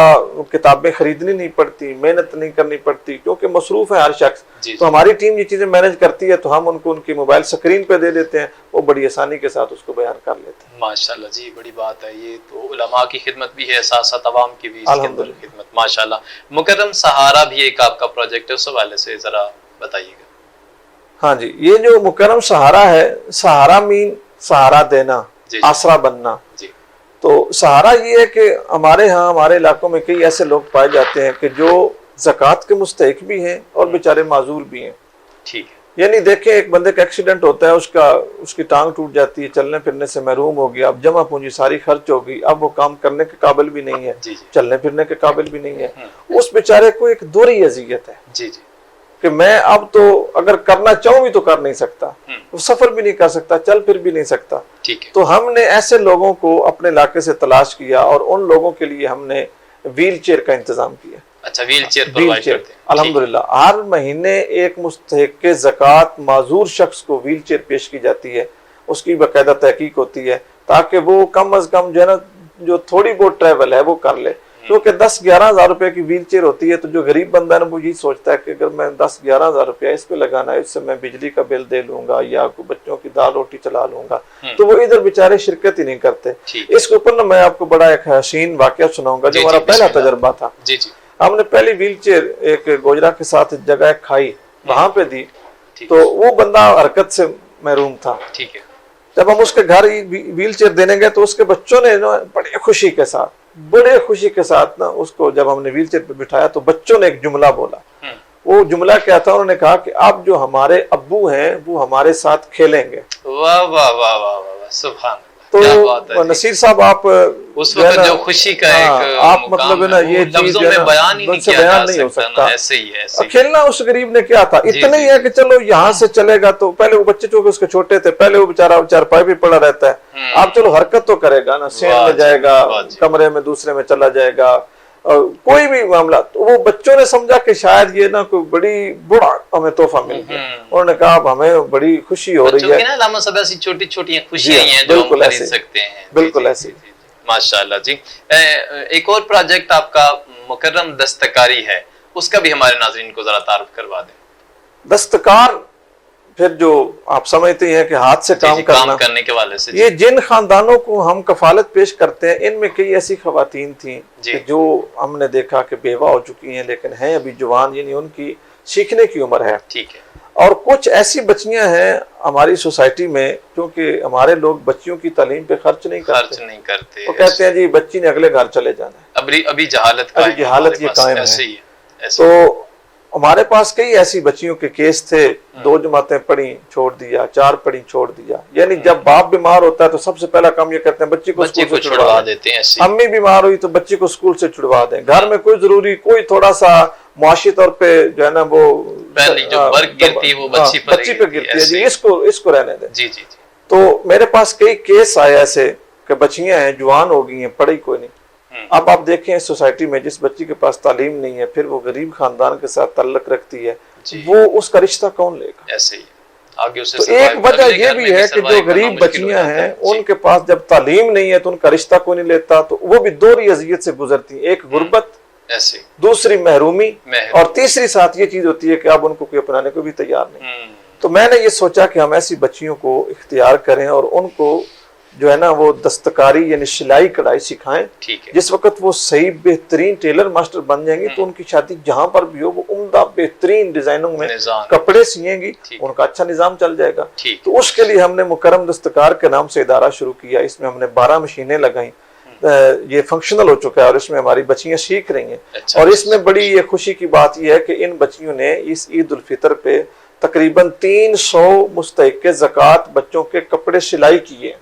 کتابیں خریدنی نہیں پڑتی، محنت نہیں کرنی پڑتی کیونکہ مصروف ہے ہر شخص. تو ہماری ٹیم یہ چیزیں مینج کرتی ہے تو ہم ان کو ان کی موبائل سکرین پہ دے دیتے ہیں، وہ بڑی آسانی کے ساتھ اس کو بیان کر لیتے ہیں. ماشاءاللہ جی بڑی بات ہے. یہ تو علماء کی خدمت بھی ہے، ساتھ ساتھ عوام کی بھی اس کے اندر خدمت. ماشاءاللہ. مکرم سہارا بھی ایک آپ کا پروجیکٹ ہے، اس حوالے سے ذرا بتائیے گا. ہاں جی، یہ جو مکرم سہارا ہے، سہارا مین سہارا دینا، آسرا بننا. تو سہارا یہ ہے کہ ہمارے ہاں ہمارے علاقوں میں کئی ایسے لوگ پائے جاتے ہیں کہ جو زکوٰۃ کے مستحق بھی ہیں اور بیچارے معذور بھی ہیں. ٹھیک ہے. یعنی دیکھیں ایک بندے کا ایکسیڈنٹ ہوتا ہے، اس کی ٹانگ ٹوٹ جاتی ہے، چلنے پھرنے سے محروم ہو گیا، اب جمع پونجی ساری خرچ ہو گئی، اب وہ کام کرنے کے قابل بھی نہیں ہے، چلنے پھرنے کے قابل بھی نہیں ہے. اس بیچارے کو ایک دوہری اذیت ہے کہ میں اب تو اگر کرنا چاہوں بھی تو کر نہیں سکتا، وہ سفر بھی نہیں کر سکتا، چل پھر بھی نہیں سکتا. تو ہم نے ایسے لوگوں کو اپنے علاقے سے تلاش کیا اور ان لوگوں کے لیے ہم نے ویل چیئر کا انتظام کیا. اچھا، ویل چیئر الحمدللہ ہر مہینے ایک مستحق زکوٰۃ معذور شخص کو ویل چیئر پیش کی جاتی ہے. اس کی باقاعدہ تحقیق ہوتی ہے تاکہ وہ کم از کم جو ہے نا جو تھوڑی بہت ٹریول ہے وہ کر لے. کیونکہ 10-11 ہزار روپے کی ویل چیئر ہوتی ہے تو جو غریب بندہ ہے نا وہ یہی سوچتا ہے کہ اگر میں 10-11 ہزار روپیہ اس پہ لگانا ہے، اس سے میں بجلی کا بل دے لوں گا یا بچوں کی دال روٹی چلا لوں گا، تو وہ ادھر بیچارے شرکت ہی نہیں کرتے. اس کے اوپر نا میں آپ کو بڑا ایک حسین واقعہ سناؤں گا جو ہمارا پہلا تجربہ تھا. ہم نے پہلی ویل چیئر ایک گوجرا کے ساتھ جگہ کھائی وہاں پہ دی تو وہ بندہ حرکت سے محروم تھا. جب ہم اس کے گھر ویل چیئر دینے گئے تو اس کے بچوں نے بڑے خوشی کے ساتھ نا اس کو جب ہم نے ویل چیئر پہ بٹھایا تو بچوں نے ایک جملہ بولا. وہ جملہ کیا تھا؟ انہوں نے کہا کہ اب جو ہمارے ابو ہیں وہ ہمارے ساتھ کھیلیں گے. واہ واہ واہ واہ واہ، سبحان اللہ. تو نصیر صاحب آپ اس وقت جو خوشی کا ایک آپ مطلب ہے نا یہ لفظوں میں بیان ہی نہیں ہو سکتا. ایسے ہی ہے. کھیلنا اس غریب نے کیا تھا، اتنا ہی ہے کہ چلو یہاں سے چلے گا تو پہلے وہ بچے چونکہ اس کے چھوٹے تھے، پہلے وہ بیچارہ چارپائی بھی پڑا رہتا ہے، اب چلو حرکت تو کرے گا نا، سین میں جائے گا، کمرے میں دوسرے میں چلا جائے گا، کوئی بھی معاملہ. وہ بچوں نے سمجھا کہ شاید یہ نا کوئی بڑی بڑا ہمیں تحفہ مل گیا. انہوں نے کہا اب ہمیں بڑی خوشی ہو رہی ہے. علامہ صاحب ایسی چھوٹی چھوٹی خوشیاں ہیں جو ہم خرید سکتے ہیں. بالکل ایسے. ماشاءاللہ جی. ایک اور پروجیکٹ آپ کا مکرم دستکاری ہے، اس کا بھی ہمارے ناظرین کو ذرا تعارف کروا دیں. دستکار پھر جو آپ سمجھتے ہیں کہ ہاتھ سے کام کرنے کے والے سے، یہ جن خاندانوں کو ہم کفالت پیش کرتے ہیں ان میں کئی ایسی خواتین تھیں کہ جو ہم نے دیکھا کہ بیوہ ہو چکی ہیں لیکن ہیں ابھی جوان، یعنی ان کی سیکھنے کی عمر ہے. ٹھیک ہے. اور کچھ ایسی بچیاں ہیں ہماری سوسائٹی میں کیونکہ ہمارے لوگ بچیوں کی تعلیم پہ خرچ نہیں کرتے، وہ کہتے ہیں جی بچی نے اگلے گھر چلے جانا ہے، ابھی جہالت یہ قائم ہے. تو ہمارے پاس کئی ایسی بچیوں کے کیس تھے، 2 جماعتیں پڑھی چھوڑ دیا، 4 پڑھی چھوڑ دیا. یعنی جب باپ بیمار ہوتا ہے تو سب سے پہلا کام یہ کرتے ہیں بچی کو اسکول سے چھڑوا دیتے ہیں. امی بیمار ہوئی تو بچی کو اسکول سے چھڑوا دیں. گھر میں کوئی ضروری کوئی تھوڑا سا معاشی طور پہ جو ہے نا وہ بچی پہ گرتی ہے، جی اس کو رہنے دیں. تو میرے پاس کئی کیس آئے ایسے کہ بچیاں ہیں جوان ہو گئی ہیں، پڑھی کوئی نہیں. اب آپ دیکھیں سوسائٹی میں جس بچی کے پاس تعلیم نہیں ہے پھر وہ غریب خاندان کے ساتھ تعلق رکھتی ہے، وہ اس کا رشتہ کون لے گا؟ ایسے ہی آگے تو ایک وجہ یہ بھی ہے کہ جو غریب بچیاں ہیں ان کے پاس جب تعلیم نہیں ہے تو ان کا رشتہ کوئی نہیں لیتا، تو وہ بھی دوہری اذیت سے گزرتی ہیں. ایک غربت، دوسری محرومی، اور تیسری ساتھ یہ چیز ہوتی ہے کہ اب ان کو کوئی اپنانے کو بھی تیار نہیں. تو میں نے یہ سوچا کہ ہم ایسی بچیوں کو اختیار کریں اور ان کو جو ہے نا وہ دستکاری یعنی سلائی کڑھائی سکھائیں. جس وقت وہ صحیح بہترین ٹیلر ماسٹر بن جائیں گی تو ان کی شادی جہاں پر بھی ہو وہ عمدہ بہترین ڈیزائنوں میں کپڑے سیئیں گی، ان کا اچھا نظام چل جائے گا. تو اس کے لیے ہم نے مکرم دستکار کے نام سے ادارہ شروع کیا. اس میں ہم نے 12 مشینیں لگائیں، یہ فنکشنل ہو چکا ہے اور اس میں ہماری بچیاں سیکھ رہی ہیں. اور اس میں بڑی یہ خوشی کی بات یہ ہے کہ ان بچیوں نے اس عید الفطر پہ تقریباً 300 مستحق زکوٰۃ بچوں کے کپڑے سلائی کیے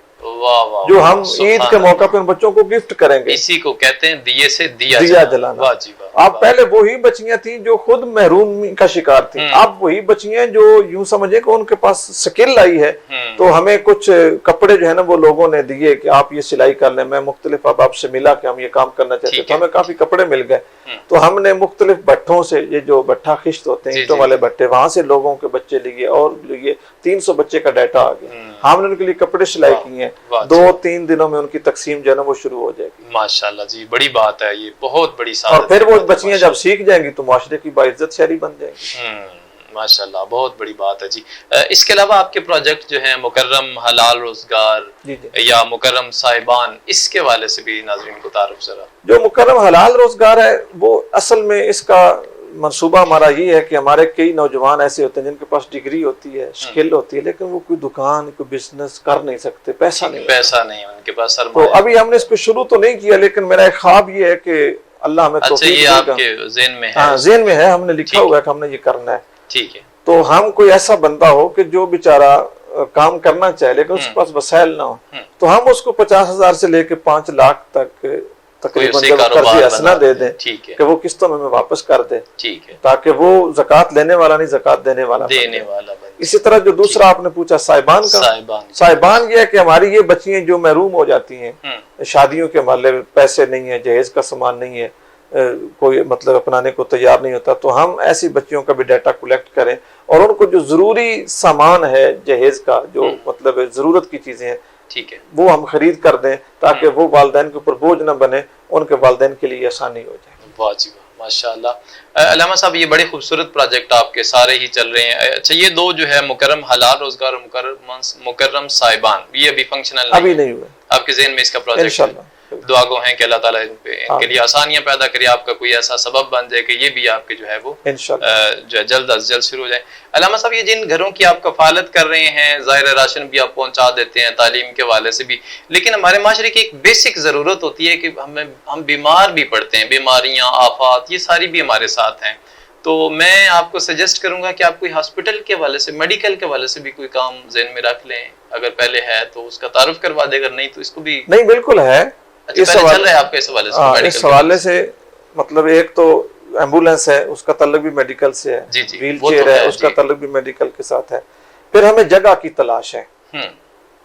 جو ہم عید کے موقع پہ ان بچوں کو گفٹ کریں گے. اسی کو کہتے ہیں دیے سے دیا جلانا. اب پہلے وہی بچیاں تھیں جو خود محرومی کا شکار تھیں، اب وہی بچیاں جو یوں سمجھیں کہ ان کے پاس سکل آئی ہے. تو ہمیں کچھ کپڑے جو ہے نا وہ لوگوں نے دیے کہ آپ یہ سلائی کر لیں. میں مختلف اب سے ملا کہ ہم یہ کام کرنا چاہتے تو ہمیں کافی کپڑے مل گئے. تو ہم نے مختلف بھٹوں سے، یہ جو بھٹا خشت ہوتے ہیں اینٹوں والے بھٹے، وہاں سے لوگوں کے بچے لیے اور یہ 300 بچے کا ڈیٹا آ گیا. ہم نے ان کے لیے کپڑے سلائی کیے ہیں. 2-3 دنوں میں ان کی تقسیم جو ہے نا وہ شروع ہو جائے گی. ماشاءاللہ جی، بڑی بات ہے، یہ بہت بڑی سعادت. اور پھر وہ بچیاں جب سیکھ جائیں گی تو معاشرے کی باعزت شہری بن جائیں گی. ماشاءاللہ بہت بڑی بات ہے جی. اس کے علاوہ آپ کے پروجیکٹ جو ہیں مکرم حلال روزگار یا مکرم صاحبان، اس کے والے سے بھی ناظرین کو تعارف ذرا. جو مکرم حلال روزگار ہے وہ اصل میں اس کا منصوبہ ہمارا یہ ہے کہ ہمارے کئی نوجوان ایسے ہوتے ہیں جن کے پاس ڈگری ہوتی ہے، اسکل ہوتی ہے، لیکن وہ کوئی دکان کوئی بزنس کر نہیں سکتے، پیسہ نہیں ان کے پاس تو ابھی ہم نے اس کو شروع تو نہیں کیا، لیکن میرا ایک خواب یہ ہے کہ اللہ ہمیں توفیق دے گا۔ آپ کے ذہن میں ہے؟ ہاں ذہن میں ہے، ہم نے لکھا ہوا ہے کہ ہم نے یہ کرنا ہے۔ ٹھیک ہے، تو ہم کوئی ایسا بندہ ہو کہ جو بیچارہ کام کرنا چاہے لیکن اس کے پاس وسائل نہ ہو، تو ہم اس کو 50,000 سے لے کے 5 لاکھ تک تقریباً قرض حسنہ دے دیں کہ وہ قسطوں میں واپس کر دے، تاکہ وہ زکوٰۃ لینے والا نہیں، زکوٰۃ دینے والا بنے۔ اسی طرح جو دوسرا آپ نے پوچھا صاحبان کا، صاحبان یہ ہے کہ ہماری یہ بچیاں جو محروم ہو جاتی ہیں شادیوں کے محلے میں، پیسے نہیں ہے، جہیز کا سامان نہیں ہے، کوئی مطلب اپنانے کو تیار نہیں ہوتا، تو ہم ایسی بچیوں کا بھی ڈیٹا کلیکٹ کریں اور ان کو جو ضروری سامان ہے جہیز کا، جو مطلب ضرورت کی چیزیں ہیں، ٹھیک ہے، وہ ہم خرید کر دیں تاکہ وہ والدین کے اوپر بوجھ نہ بنے، ان کے والدین کے لیے آسانی ہو جائے۔ واہ جی واہ، ماشاء اللہ۔ علامہ صاحب یہ بڑے خوبصورت پروجیکٹ آپ کے سارے ہی چل رہے ہیں۔ اچھا یہ دو جو ہے مکرم حلال روزگار اور مکرم صاحبان، یہ ابھی فنکشنل ابھی نہیں ہوئے، آپ کے ذہن میں اس کا پروجیکٹ؟ انشاءاللہ دعا گو ہیں کہ اللہ تعالیٰ ان کے لیے آسانیاں پیدا کرے، آپ کا کوئی ایسا سبب بن جائے کہ یہ بھی آپ کے جو ہے وہ جو ہے جلد از جلد شروع ہو جائے۔ علامہ صاحب یہ جن گھروں کی آپ کفالت کر رہے ہیں، ظاہر راشن بھی آپ پہنچا دیتے ہیں، تعلیم کے حوالے سے بھی، لیکن ہمارے معاشرے کی ایک بیسک ضرورت ہوتی ہے کہ ہم بیمار بھی پڑتے ہیں، بیماریاں، آفات، یہ ساری بھی ہمارے ساتھ ہیں۔ تو میں آپ کو سجیسٹ کروں گا کہ آپ کوئی ہاسپٹل کے حوالے سے، میڈیکل کے حوالے سے بھی کوئی کام ذہن میں رکھ لیں، اگر پہلے ہے تو اس کا تعارف کروا دے، اگر نہیں تو اس کو بھی۔ نہیں بالکل ہے، اس حوالے سے مطلب ایک تو ایمبولینس ہے، اس کا تعلق بھی میڈیکل سے ہے، ویل چیئر ہے، اس کا تعلق بھی میڈیکل کے ساتھ ہے۔ پھر ہمیں جگہ کی تلاش ہے،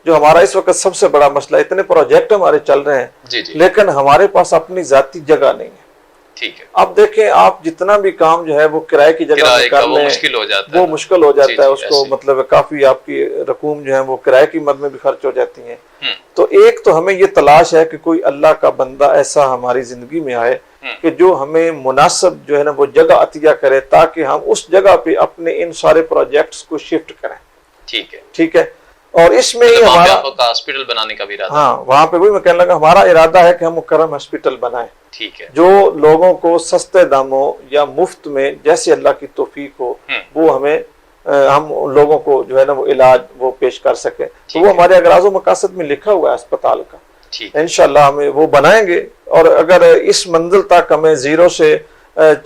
جو ہمارا اس وقت سب سے بڑا مسئلہ، اتنے پروجیکٹ ہمارے چل رہے ہیں لیکن ہمارے پاس اپنی ذاتی جگہ نہیں ہے۔ اب دیکھیں آپ جتنا بھی کام جو ہے وہ کرائے کی جگہ میں کر لیں، وہ مشکل ہو جاتا ہے، اس کو مطلب کافی آپ کی رقوم جو ہے وہ کرائے کی مد میں بھی خرچ ہو جاتی ہیں۔ تو ایک تو ہمیں یہ تلاش ہے کہ کوئی اللہ کا بندہ ایسا ہماری زندگی میں آئے کہ جو ہمیں مناسب جو ہے نا وہ جگہ عطیہ کرے، تاکہ ہم اس جگہ پہ اپنے ان سارے پروجیکٹس کو شفٹ کریں۔ ٹھیک ہے، اور اس میں ہی ہمارا ہاسپٹل بنانے کا بھی ارادہ، ہاں وہاں پہ وہی میں کہنے لگا، ہمارا ارادہ ہے کہ ہم مکرم ہاسپٹل بنائیں جو لوگوں کو سستے داموں یا مفت میں جیسے اللہ کی توفیق ہو وہ ہم لوگوں کو جو ہے نا وہ علاج وہ پیش کر سکیں۔ تو وہ ہمارے اغراض و مقاصد میں لکھا ہوا ہے اسپتال کا، انشاءاللہ ہمیں وہ بنائیں گے، اور اگر اس منزل تک ہمیں زیرو سے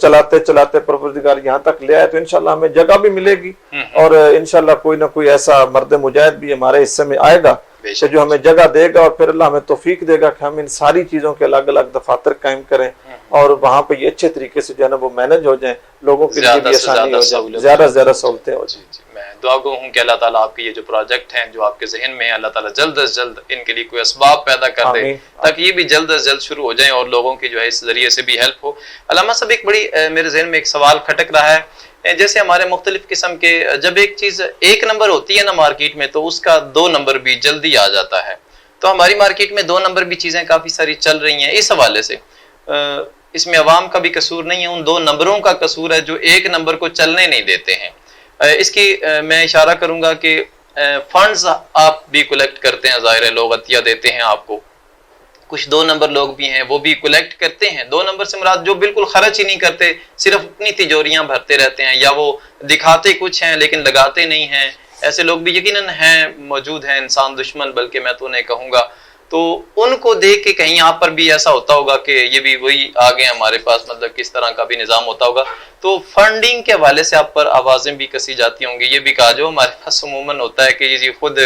چلاتے چلاتے پروردگار یہاں تک لے آئے تو انشاءاللہ ہمیں جگہ بھی ملے گی، اور انشاءاللہ کوئی نہ کوئی ایسا مرد مجاہد بھی ہمارے حصے میں آئے گا کہ جو ہمیں جگہ دے گا، اور پھر اللہ ہمیں توفیق دے گا کہ ہم ان ساری چیزوں کے الگ الگ دفاتر قائم کریں، اور وہاں پہ یہ اچھے طریقے سے جو ہے نا وہ مینج ہو جائیں، لوگوں کے لیے بھی آسانی ہو جائے، زیادہ سے زیادہ سہولتیں ہو جائیں۔ میں دعا گو ہوں کہ اللہ تعالیٰ آپ کے یہ جو پروجیکٹ ہیں جو آپ کے ذہن میں ہیں، اللہ تعالیٰ جلد از جلد ان کے لیے کوئی اسباب پیدا کر دے تاکہ یہ بھی جلد از جلد شروع ہو جائیں اور لوگوں کی جو ہے اس ذریعے سے بھی ہیلپ ہو۔ علامہ صاحب ایک بڑی میرے ذہن میں ایک سوال کھٹک رہا ہے، جیسے ہمارے مختلف قسم کے جب ایک چیز 1 نمبر ہوتی ہے نا مارکیٹ میں تو اس کا 2 نمبر بھی جلدی آ جاتا ہے، تو ہماری مارکیٹ میں 2 نمبر بھی چیزیں کافی ساری چل رہی ہیں، اس حوالے سے اس میں عوام کا بھی قصور نہیں ہے، ان 2 نمبروں کا قصور ہے جو 1 نمبر کو چلنے نہیں دیتے ہیں۔ اس کی میں اشارہ کروں گا کہ فنڈز آپ بھی کلیکٹ کرتے ہیں، ظاہر ہے لوگ عطیہ دیتے ہیں آپ کو، کچھ 2 نمبر لوگ بھی ہیں وہ بھی کلیکٹ کرتے ہیں۔ 2 نمبر سے مراد جو بالکل خرچ ہی نہیں کرتے، صرف اپنی تجوریاں بھرتے رہتے ہیں، یا وہ دکھاتے کچھ ہیں لیکن لگاتے نہیں ہیں، ایسے لوگ بھی یقیناً ہیں، موجود ہیں، انسان دشمن بلکہ میں تو نہیں کہوں گا۔ تو ان کو دیکھ کے کہیں آپ پر بھی ایسا ہوتا ہوگا کہ یہ بھی وہی آگے ہمارے پاس، مطلب کس طرح کا بھی نظام ہوتا ہوگا، تو فنڈنگ کے حوالے سے آپ پر آوازیں بھی کسی جاتی ہوں گی۔ یہ بھی کہا جو ہمارے پاس عموماً ہوتا ہے کہ یہ خود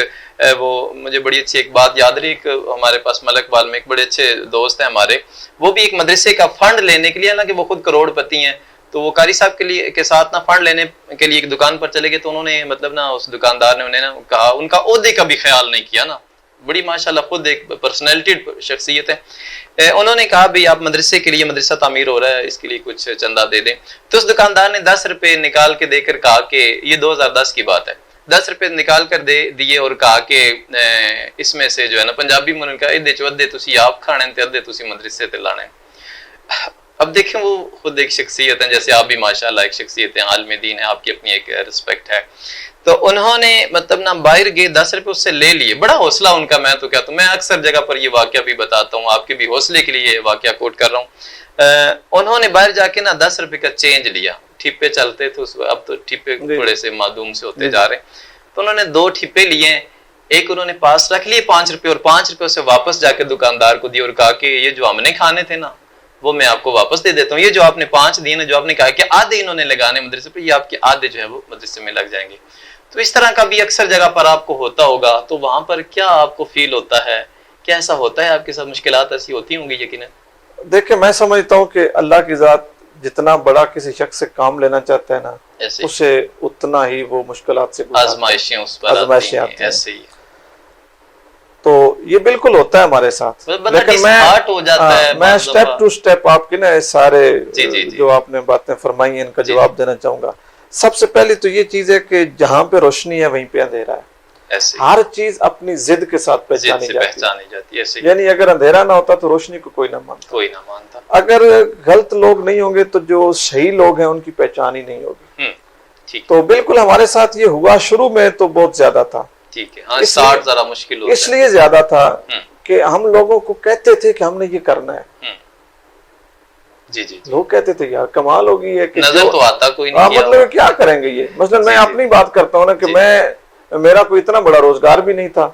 وہ مجھے بڑی اچھی ایک بات یاد رہی کہ ہمارے پاس ملک وال میں ایک بڑے اچھے دوست ہیں ہمارے، وہ بھی ایک مدرسے کا فنڈ لینے کے لیے، نا کہ وہ خود کروڑ پتی ہیں، تو وہ قاری صاحب کے ساتھ نا فنڈ لینے کے لیے ایک دکان پر چلے گئے، تو انہوں نے مطلب نا اس دکاندار نے انہیں نا کہا، ان کا عہدے کا بھی خیال نہیں کیا نا، بڑی ماشاءاللہ خود ایک پرسنالٹی شخصیت ہے، انہوں نے کہا بھی آپ مدرسے کے لیے، مدرسہ تعمیر ہو رہا ہے، اس کے لیے کچھ چندہ دے دیں، تو اس دکاندار نے 10 روپے نکال کے دے کر کہا کہ یہ 2010 کی بات ہے، 10 روپے نکال کر دے دیے اور کہا کہ اس میں سے جو ہے نا پنجابی میں نے کہا ادھے چو ادھے تسی آپ کھانے تے ادھے تسی مدرسے تے لانے۔ اب دیکھیں وہ خود ایک شخصیت ہے، جیسے آپ بھی ماشاءاللہ ایک شخصیت ہے، عالم دین ہے، آپ کی اپنی ایک رسپیکٹ ہے، تو انہوں نے مطلب نا باہر گئے 10 روپے اس سے لے لیے، بڑا حوصلہ ان کا، میں تو کہتا ہوں، میں اکثر جگہ پر یہ واقعہ بھی بتاتا ہوں، آپ کے بھی حوصلے کے لیے یہ واقعہ کوٹ کر رہا ہوں۔ انہوں نے باہر جا کے نا 10 روپے کا چینج لیا, ٹھپے چلتے تھے اس وقت, اب تو ٹھپے تھوڑے سے معدوم سے ہوتے جا رہے ہیں, تو انہوں نے 2 ٹھپے لیے, ایک انہوں نے پاس رکھ لیے 5 روپے, اور 5 روپے سے واپس جا کے دکاندار کو دیے اور کہا کہ یہ جو ہم نے کھانے تھے نا وہ میں آپ کو واپس دے دیتا ہوں, یہ جو آپ نے 5 دیے نا, جو آپ نے کہا کہ آدھے انہوں نے لگانے مدرسے پہ, یہ آپ کے آدھے جو ہے وہ مدرسے میں لگ جائیں گے. تو اس طرح کا بھی اکثر جگہ پر آپ کو ہوتا ہوگا, تو وہاں پر کیا آپ کو فیل ہوتا ہے, کیا ایسا ہوتا ہے آپ کے ساتھ, مشکلات ایسی ہوتی ہوں گی یقیناً؟ دیکھیں میں سمجھتا ہوں کہ اللہ کی ذات جتنا بڑا کسی شخص سے کام لینا چاہتا ہے نا, اسے اتنا ہی وہ مشکلات سے آزمائشیں اس پر آتی ہیں, ایسے ہی. تو یہ بالکل ہوتا ہے ہمارے ساتھ, لیکن میں سٹیپ ٹو سٹیپ آپ کے نا سارے جو آپ نے باتیں فرمائی ہیں ان کا جواب دینا چاہوں گا. سب سے پہلی تو یہ چیز ہے کہ جہاں پہ روشنی ہے وہیں پہ اندھیرا ہے. ہر چیز اپنی ضد کے ساتھ پہچانی جاتی ہے, یعنی اگر اندھیرا نہ ہوتا تو روشنی کو کوئی نہ مانتا. اگر غلط لوگ نہیں ہوں گے تو جو صحیح لوگ ہیں ان کی پہچان ہی نہیں ہوگی. تو بالکل ہمارے ساتھ یہ ہوا, شروع میں تو بہت زیادہ تھا, اس لیے زیادہ تھا کہ ہم لوگوں کو کہتے تھے کہ ہم نے یہ کرنا ہے. لوگ کہتے تھے یار کمال ہوگی ہے کہ نظر تو آتا کوئی نہیں, مطلب کیا کریں گے یہ. مثلا میں اپنی بات کرتا ہوں نا کہ میرا کوئی اتنا بڑا روزگار بھی نہیں تھا,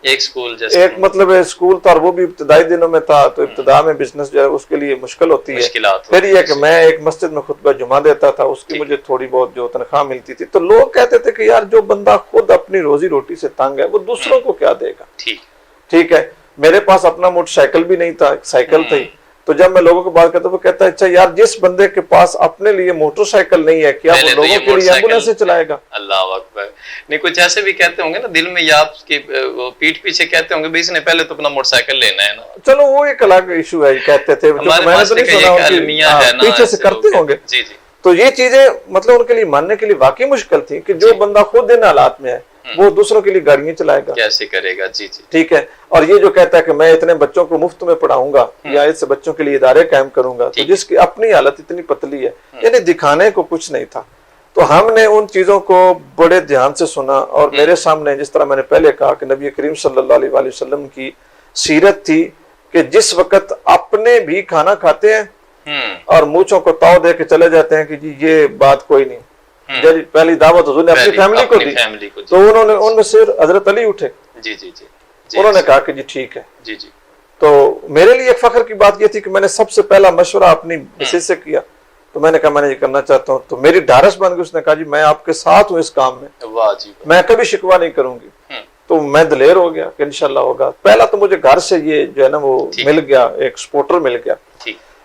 ایک مطلب اسکول تھا, اور وہ بھی ابتدائی دنوں میں تھا, تو ابتدا میں بزنس جو ہے اس کے لیے مشکل ہوتی ہے. پھر یہ کہ میں ایک مسجد میں خطبہ جمعہ دیتا تھا, اس کی مجھے تھوڑی بہت جو تنخواہ ملتی تھی. تو لوگ کہتے تھے کہ یار جو بندہ خود اپنی روزی روٹی سے تنگ ہے وہ دوسروں کو کیا دے گا. ٹھیک ہے, میرے پاس اپنا موٹر سائیکل بھی نہیں تھا, سائیکل تھی. تو جب میں لوگوں کو بات کرتا ہوں وہ کہتا ہے اچھا یار جس بندے کے پاس اپنے لیے موٹر سائیکل نہیں ہے کیا وہ لوگوں کے لیے ایمبولینس سے چلائے گا؟ اللہ اکبر. نہیں کچھ ایسے بھی کہتے ہوں گے نا دل میں, یا آپ کی پیٹھ پیچھے کہتے ہوں گے اس نے پہلے تو اپنا موٹر سائیکل لینا ہے نا. چلو وہ ایک الگ ایشو ہے, کہتے تھے, میں نے تو نہیں سنا, پیچھے سے کرتے ہوں گے. تو یہ چیزیں مطلب ان کے لیے ماننے کے لیے واقعی مشکل تھی کہ جو بندہ خود ان حالات میں ہے وہ دوسروں کے لیے گاڑیاں چلائے گا, کیسے کرے گا. ٹھیک ہے. اور یہ جو کہتا ہے کہ میں اتنے بچوں کو مفت میں پڑھاؤں گا یا اس بچوں کے لیے ادارے قائم کروں گا, تو جس کی اپنی حالت اتنی پتلی ہے, یعنی دکھانے کو کچھ نہیں تھا. تو ہم نے ان چیزوں کو بڑے دھیان سے سنا, اور میرے سامنے جس طرح میں نے پہلے کہا کہ نبی کریم صلی اللہ علیہ وآلہ وسلم کی سیرت تھی کہ جس وقت اپنے بھی کھانا کھاتے ہیں اور مونچھوں کو تاؤ دے کے چلے جاتے ہیں کہ جی یہ بات کوئی نہیں. پہلی دعوت حضور نے اپنی فیملی کو دی, تو انہوں نے ان میں سے حضرت علی اٹھے, انہوں نے کہا کہ جی ٹھیک ہے. تو میرے لیے ایک فخر کی بات یہ تھی کہ میں نے سب سے پہلا مشورہ اپنی مسز سے کیا, تو میں نے کہا میں نے یہ کرنا چاہتا ہوں. تو میری ڈھارس بن گئی, اس نے کہا جی میں آپ کے ساتھ ہوں اس کام میں کبھی شکوہ نہیں کروں گی. تو میں دلیر ہو گیا کہ انشاءاللہ ہوگا. پہلا تو مجھے گھر سے یہ جو ہے نا وہ مل گیا, ایک سپورٹر مل گیا.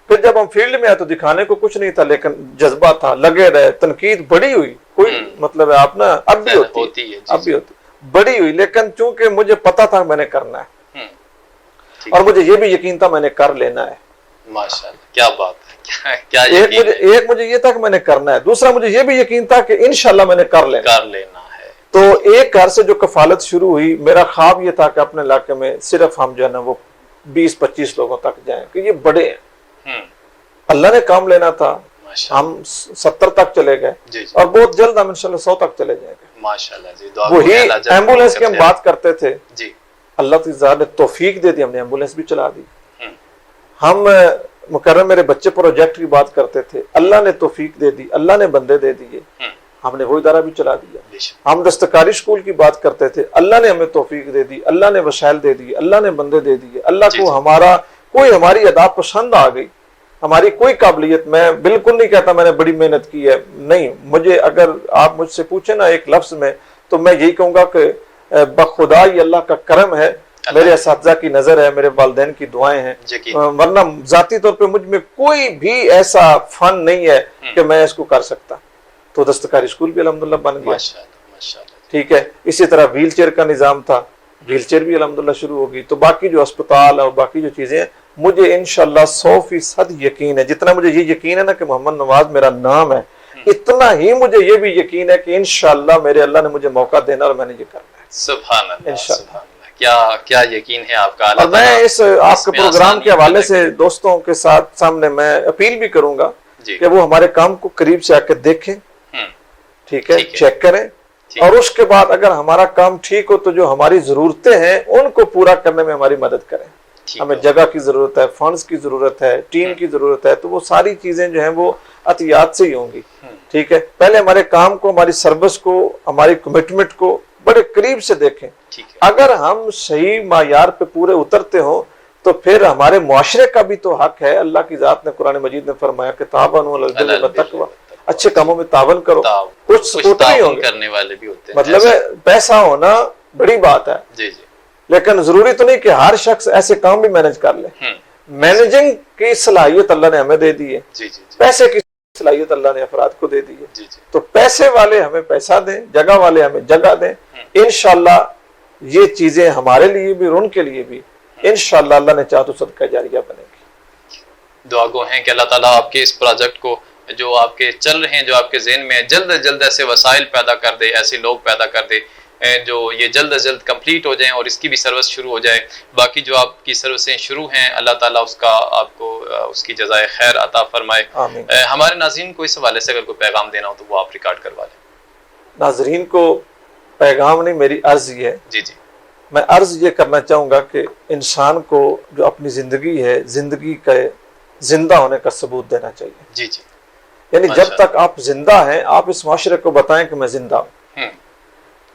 پھر جب ہم فیلڈ میں آئے تو دکھانے کو کچھ نہیں تھا, لیکن جذبہ تھا, لگے رہے. تنقید بڑی ہوئی, کوئی مطلب ہے آپ نا اب بھی ہوتی بڑی ہوئی, لیکن چونکہ مجھے پتا تھا میں نے کرنا ہے, اور مجھے یہ بھی یقین تھا میں نے کر لینا ہے. ماشاءاللہ کیا بات ہے. ایک مجھے یہ تھا کہ میں نے کرنا ہے, دوسرا مجھے یہ بھی یقین تھا کہ انشاءاللہ میں نے کر لینا ہے. تو ایک گھر سے جو کفالت شروع ہوئی, میرا خواب یہ تھا کہ اپنے علاقے میں صرف ہم جو ہے نا وہ 20-25 لوگوں تک جائیں, کہ یہ بڑے ہیں. اللہ نے کام لینا تھا, ہم 70 تک چلے گئے, اور بہت جلد ہم انشاءاللہ 100 تک چلے جائیں گے. وہی ایمبولینس کی ہم بات کرتے تھے, اللہ کی ذات نے توفیق دے دی, ہم نے ایمبولینس بھی چلا دی. ہم مکرم میرے بچے پروجیکٹ کی بات کرتے تھے, اللہ نے توفیق دے دی, اللہ نے بندے دے دیے, ہم نے وہ ادارہ بھی چلا دیا. ہم دستکاری اسکول کی بات کرتے تھے, اللہ نے ہمیں توفیق دے دی, اللہ نے وسائل دے دیے, اللہ نے بندے دے دیے. اللہ کو ہماری ادا پسند آ گئی, ہماری کوئی قابلیت, میں بالکل نہیں کہتا میں نے بڑی محنت کی ہے, نہیں. مجھے اگر آپ مجھ سے پوچھیں نا ایک لفظ میں, تو میں یہی کہوں گا کہ بخدا یہ اللہ کا کرم ہے, میرے اساتذہ کی نظر ہے, میرے والدین کی دعائیں ہیں, ورنہ ذاتی طور پہ مجھ میں کوئی بھی ایسا فن نہیں ہے کہ میں اس کو کر سکتا. تو دستکاری اسکول بھی الحمدللہ بن گیا. ٹھیک ہے. اسی طرح ویل چیئر کا نظام تھا, ویل چیئر بھی الحمدللہ شروع ہوگی. تو باقی جو اسپتال اور باقی جو چیزیں ہیں, مجھے انشاءاللہ 100% یقین ہے. جتنا مجھے یہ یقین ہے نا کہ محمد نواز میرا نام ہے, اتنا ہی مجھے یہ بھی یقین ہے کہ انشاءاللہ میرے اللہ نے مجھے موقع دینا اور میں نے یہ کرنا ہے. سبحان اللہ. کیا یقین ہے آپ کا. اور میں اس آپ کے پروگرام کے حوالے سے دوستوں کے ساتھ سامنے میں اپیل بھی کروں گا کہ وہ ہمارے کام کو قریب سے آ کے دیکھیں, ٹھیک ہے, چیک کریں, اور اس کے بعد اگر ہمارا کام ٹھیک ہو تو جو ہماری ضرورتیں ہیں ان کو پورا کرنے میں ہماری مدد کریں. ہمیں جگہ کی ضرورت ہے، فنڈز کی ضرورت ہے، ٹیم کی ضرورت ہے، تو وہ ساری چیزیں جو ہیں وہ عطیات سے ہی ہوں گی. ٹھیک ہے، پہلے ہمارے کام کو، ہماری سروس کو، ہماری کمٹمنٹ کو بڑے قریب سے دیکھیں. اگر ہم صحیح معیار پہ پورے اترتے ہوں تو پھر ہمارے معاشرے کا بھی تو حق ہے. اللہ کی ذات نے قرآن مجید میں فرمایا کہ تعاونوا علی البر والتقوی، اچھے کاموں میں تعاون کرو. کچھ سپورٹ نہیں ہوں کرنے والے بھی ہوتے ہیں. مطلب ہے پیسہ ہونا بڑی بات ہے، لیکن ضروری تو نہیں کہ ہر شخص ایسے کام بھی مینج کر لے. مینجنگ کی صلاحیت اللہ نے ہمیں دے دی ہے، پیسے کی صلاحیت اللہ نے افراد کو دے دی ہے. تو پیسے والے ہمیں پیسہ دیں، جگہ والے ہمیں جگہ دیں. انشاءاللہ یہ چیزیں ہمارے لیے بھی اور ان کے لیے بھی انشاءاللہ اللہ نے چاہا تو صدقہ جاریہ بنے گی. دعا گو ہیں کہ اللہ تعالیٰ آپ کے اس پروجیکٹ کو جو آپ کے چل رہے ہیں، جو آپ کے ذہن میں جلد از جلد ایسے وسائل پیدا کر دے، ایسے لوگ پیدا کر دے جو یہ جلد از جلد کمپلیٹ ہو جائیں اور اس کی بھی سروس شروع ہو جائے. باقی جو آپ کی سروسیں شروع ہیں اللہ تعالیٰ اس کا آپ کو اس کی جزائے خیر عطا فرمائے. ہمارے ناظرین کو اس حوالے سے اگر کوئی پیغام دینا ہو تو وہ آپ ریکارڈ کروا لیں. ناظرین کو پیغام نہیں، میری عرض یہ ہے. جی میں عرض یہ کرنا چاہوں گا کہ انسان کو جو اپنی زندگی ہے، زندگی کا زندہ ہونے کا ثبوت دینا چاہیے. یعنی جب تک آپ زندہ ہیں آپ اس معاشرے کو بتائیں کہ میں زندہ ہوں.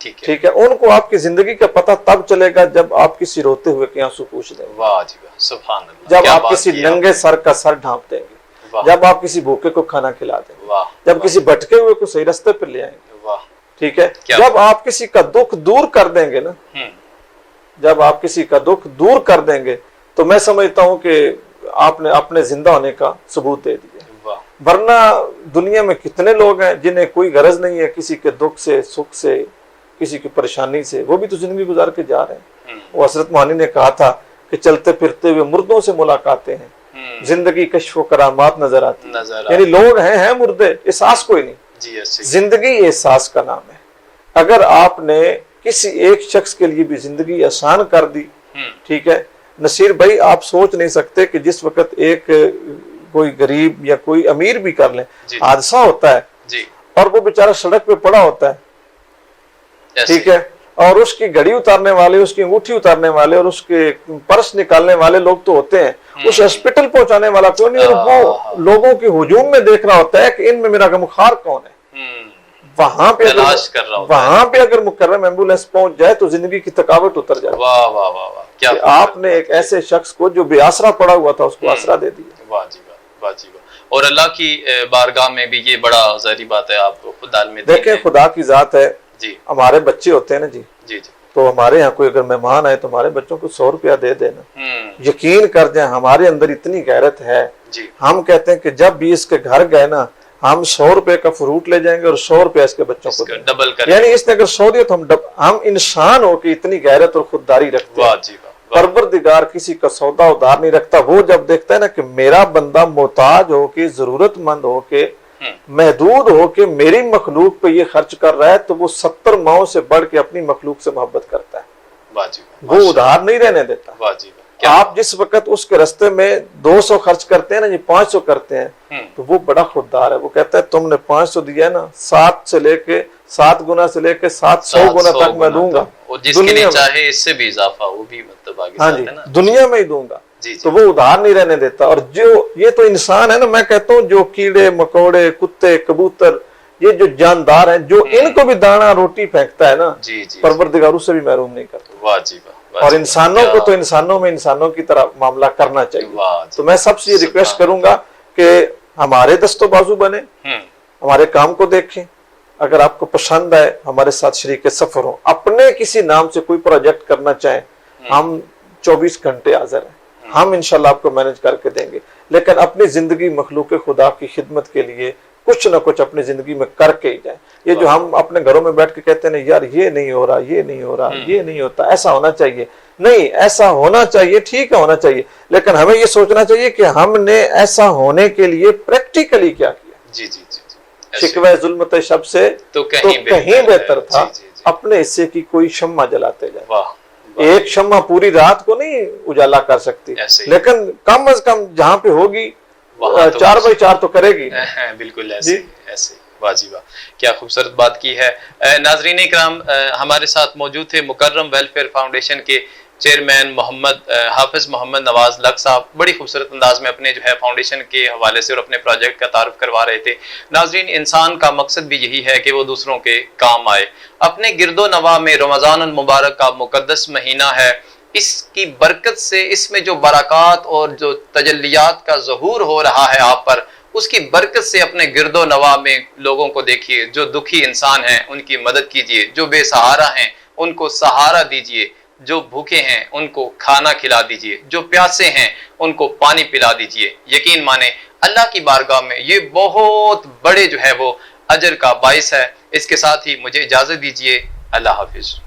ٹھیک ہے، ان کو آپ کی زندگی کا پتہ تب چلے گا جب آپ کسی روتے ہوئے کے آنسو پوچھ دیں گے، سبحان اللہ. جب آپ کسی ننگے سر کا سر ڈھانپ دیں گے، جب آپ کسی بھوکے کو کھانا کھلا دیں گے، جب کسی بھٹکے ہوئے کو صحیح راستے پر لے آئیں گے. ٹھیک ہے، جب آپ کسی کا دکھ دور کر دیں گے نا، جب آپ کسی کا دکھ دور کر دیں گے تو میں سمجھتا ہوں کہ آپ نے اپنے زندہ ہونے کا ثبوت دے دیا. ورنہ دنیا میں کتنے لوگ ہیں جنہیں کوئی غرض نہیں ہے کسی کے دکھ سے، سکھ سے، کسی کی پریشانی سے، وہ بھی تو زندگی گزار کے جا رہے ہیں. وہ حضرت مانی نے کہا تھا کہ چلتے پھرتے ہوئے مردوں سے ملاقاتیں ہیں، زندگی کشف و کرامات نظر آتی ہیں. یعنی لوگ ہیں مردے، احساس کوئی نہیں. زندگی احساس کا نام ہے. اگر آپ نے کسی ایک شخص کے لیے بھی زندگی آسان کر دی، ٹھیک ہے، نصیر بھائی آپ سوچ نہیں سکتے کہ جس وقت ایک کوئی غریب یا کوئی امیر بھی کر لیں، حادثہ ہوتا ہے اور وہ بیچارہ سڑک پہ پڑا ہوتا ہے، ٹھیک ہے، اور اس کی گھڑی اتارنے والے، اس کی انگوٹھی اتارنے والے اور اس کے پرس نکالنے والے لوگ تو ہوتے ہیں، اس ہاسپٹل پہنچانے والا کوئی نہیں، اور وہ لوگوں کے ہجوم میں دیکھ رہا ہوتا ہے کہ ان میں میرا غمخوار کون ہے. وہاں پہ اگر مکرم ایمبولینس پہنچ جائے تو زندگی کی تھکاوٹ اتر جائے. واہ واہ واہ واہ، آپ نے ایک ایسے شخص کو جو بے آسرا پڑا ہوا تھا اس کو آسرا دے دیا. واہ جی واہ، واہ جی واہ. اور اللہ کی بارگاہ میں بھی یہ بڑا ظاہری بات ہے. آپ خود عالم دین دیکھیں خدا کی ذات ہے جی. ہمارے بچے ہوتے ہیں نا جی، تو ہمارے یہاں کوئی اگر مہمان آئے تو ہمارے بچوں کو 100 روپیہ دے دینا. یقین کر جائیں ہمارے اندر اتنی غیرت ہے، ہم کہتے ہیں کہ جب بھی اس کے گھر گئے نا ہم 100 روپے کا فروٹ لے جائیں گے اور 100 روپے اس کے بچوں کو ڈبل کریں. یعنی اس نے اگر 100 دیا تو ہم انسان ہو کے اتنی غیرت اور خودداری رکھتے ہیں. پروردگار کسی کا سودا ادھار نہیں رکھتا. وہ جب دیکھتا ہے نا کہ میرا بندہ محتاج ہو کے، ضرورت مند ہو کے، محدود ہو کے میری مخلوق پہ یہ خرچ کر رہا ہے تو وہ 70 ماؤں سے بڑھ کے اپنی مخلوق سے محبت کرتا ہے. وہ ادھار نہیں رہنے دیتا. آپ جس وقت اس کے رستے میں 200 خرچ کرتے ہیں نا، یہ 500 کرتے ہیں تو وہ بڑا خوددار ہے. وہ کہتا ہے تم نے 500 دیا ہے نا، 7 گنا سے لے کے 700 گنا تک میں دوں گا. جس کے لیے چاہے اس سے بھی اضافہ وہ بھی مطلب ہاں جی دنیا میں ہی دوں گا. تو وہ ادھار نہیں رہنے دیتا. اور جو یہ تو انسان ہے نا، میں کہتا ہوں جو کیڑے مکوڑے، کتے، کبوتر، یہ جو جاندار ہیں جو ان کو بھی دانا روٹی پھینکتا ہے نا، پروردگار اس سے بھی محروم نہیں کرتا. واہ جی واہ. اور انسانوں کو تو انسانوں میں انسانوں کی طرح معاملہ کرنا چاہیے. تو میں سب سے یہ ریکویسٹ کروں گا کہ ہمارے دست و بازو بنے، ہمارے کام کو دیکھیں. اگر آپ کو پسند آئے ہمارے ساتھ شریک سفر ہوں، اپنے کسی نام سے کوئی پروجیکٹ کرنا چاہیں، ہم 24 گھنٹے حاضر ہیں. ہم انشاءاللہ آپ کو مینج کر کے دیں گے. لیکن اپنی زندگی مخلوق خدا کی خدمت کے لیے کچھ نہ کچھ اپنی زندگی میں کر کے ہی جائیں. یہ جو ہم اپنے گھروں میں بیٹھ کے کہتے ہیں یار یہ نہیں ہو رہا، یہ نہیں ہو رہا، یہ نہیں ہوتا، ایسا ہونا چاہیے. نہیں، ایسا ہونا چاہیے، ٹھیک ہے ہونا چاہیے، لیکن ہمیں یہ سوچنا چاہیے کہ ہم نے ایسا ہونے کے لیے پریکٹیکلی کیا کیا. جی جی جی. شکوہ ظلمت شب سے تو کہیں بہتر تھا اپنے حصے کی کوئی شمع جلاتے جائے. ایک شمع پوری رات کو نہیں اجالا کر سکتی، لیکن کم از کم جہاں پہ ہوگی 4x4 تو کرے گی. بالکل ایسے ایسے. واہ جی واہ، کیا خوبصورت بات کی ہے. ناظرین اکرام، ہمارے ساتھ موجود تھے مکرم ویلفیئر فاؤنڈیشن کے چیئرمین محمد حافظ محمد نواز لق صاحب بڑی خوبصورت انداز میں اپنے جو ہے فاؤنڈیشن کے حوالے سے اور اپنے پروجیکٹ کا تعارف کروا رہے تھے۔ ناظرین، انسان کا مقصد بھی یہی ہے کہ وہ دوسروں کے کام آئے۔ اپنے گرد و نواح میں رمضان المبارک کا مقدس مہینہ ہے، اس کی برکت سے اس میں جو برکات اور جو تجلیات کا ظہور ہو رہا ہے آپ پر، اس کی برکت سے اپنے گرد و نواح میں لوگوں کو دیکھیے، جو دکھی انسان ہیں ان کی مدد کیجیے، جو بے سہارا ہیں ان کو سہارا دیجیے، جو بھوکے ہیں ان کو کھانا کھلا دیجیے، جو پیاسے ہیں ان کو پانی پلا دیجیے۔ یقین مانیں اللہ کی بارگاہ میں یہ بہت بڑے جو ہے وہ اجر کا باعث ہے۔ اس کے ساتھ ہی مجھے اجازت دیجیے، اللہ حافظ۔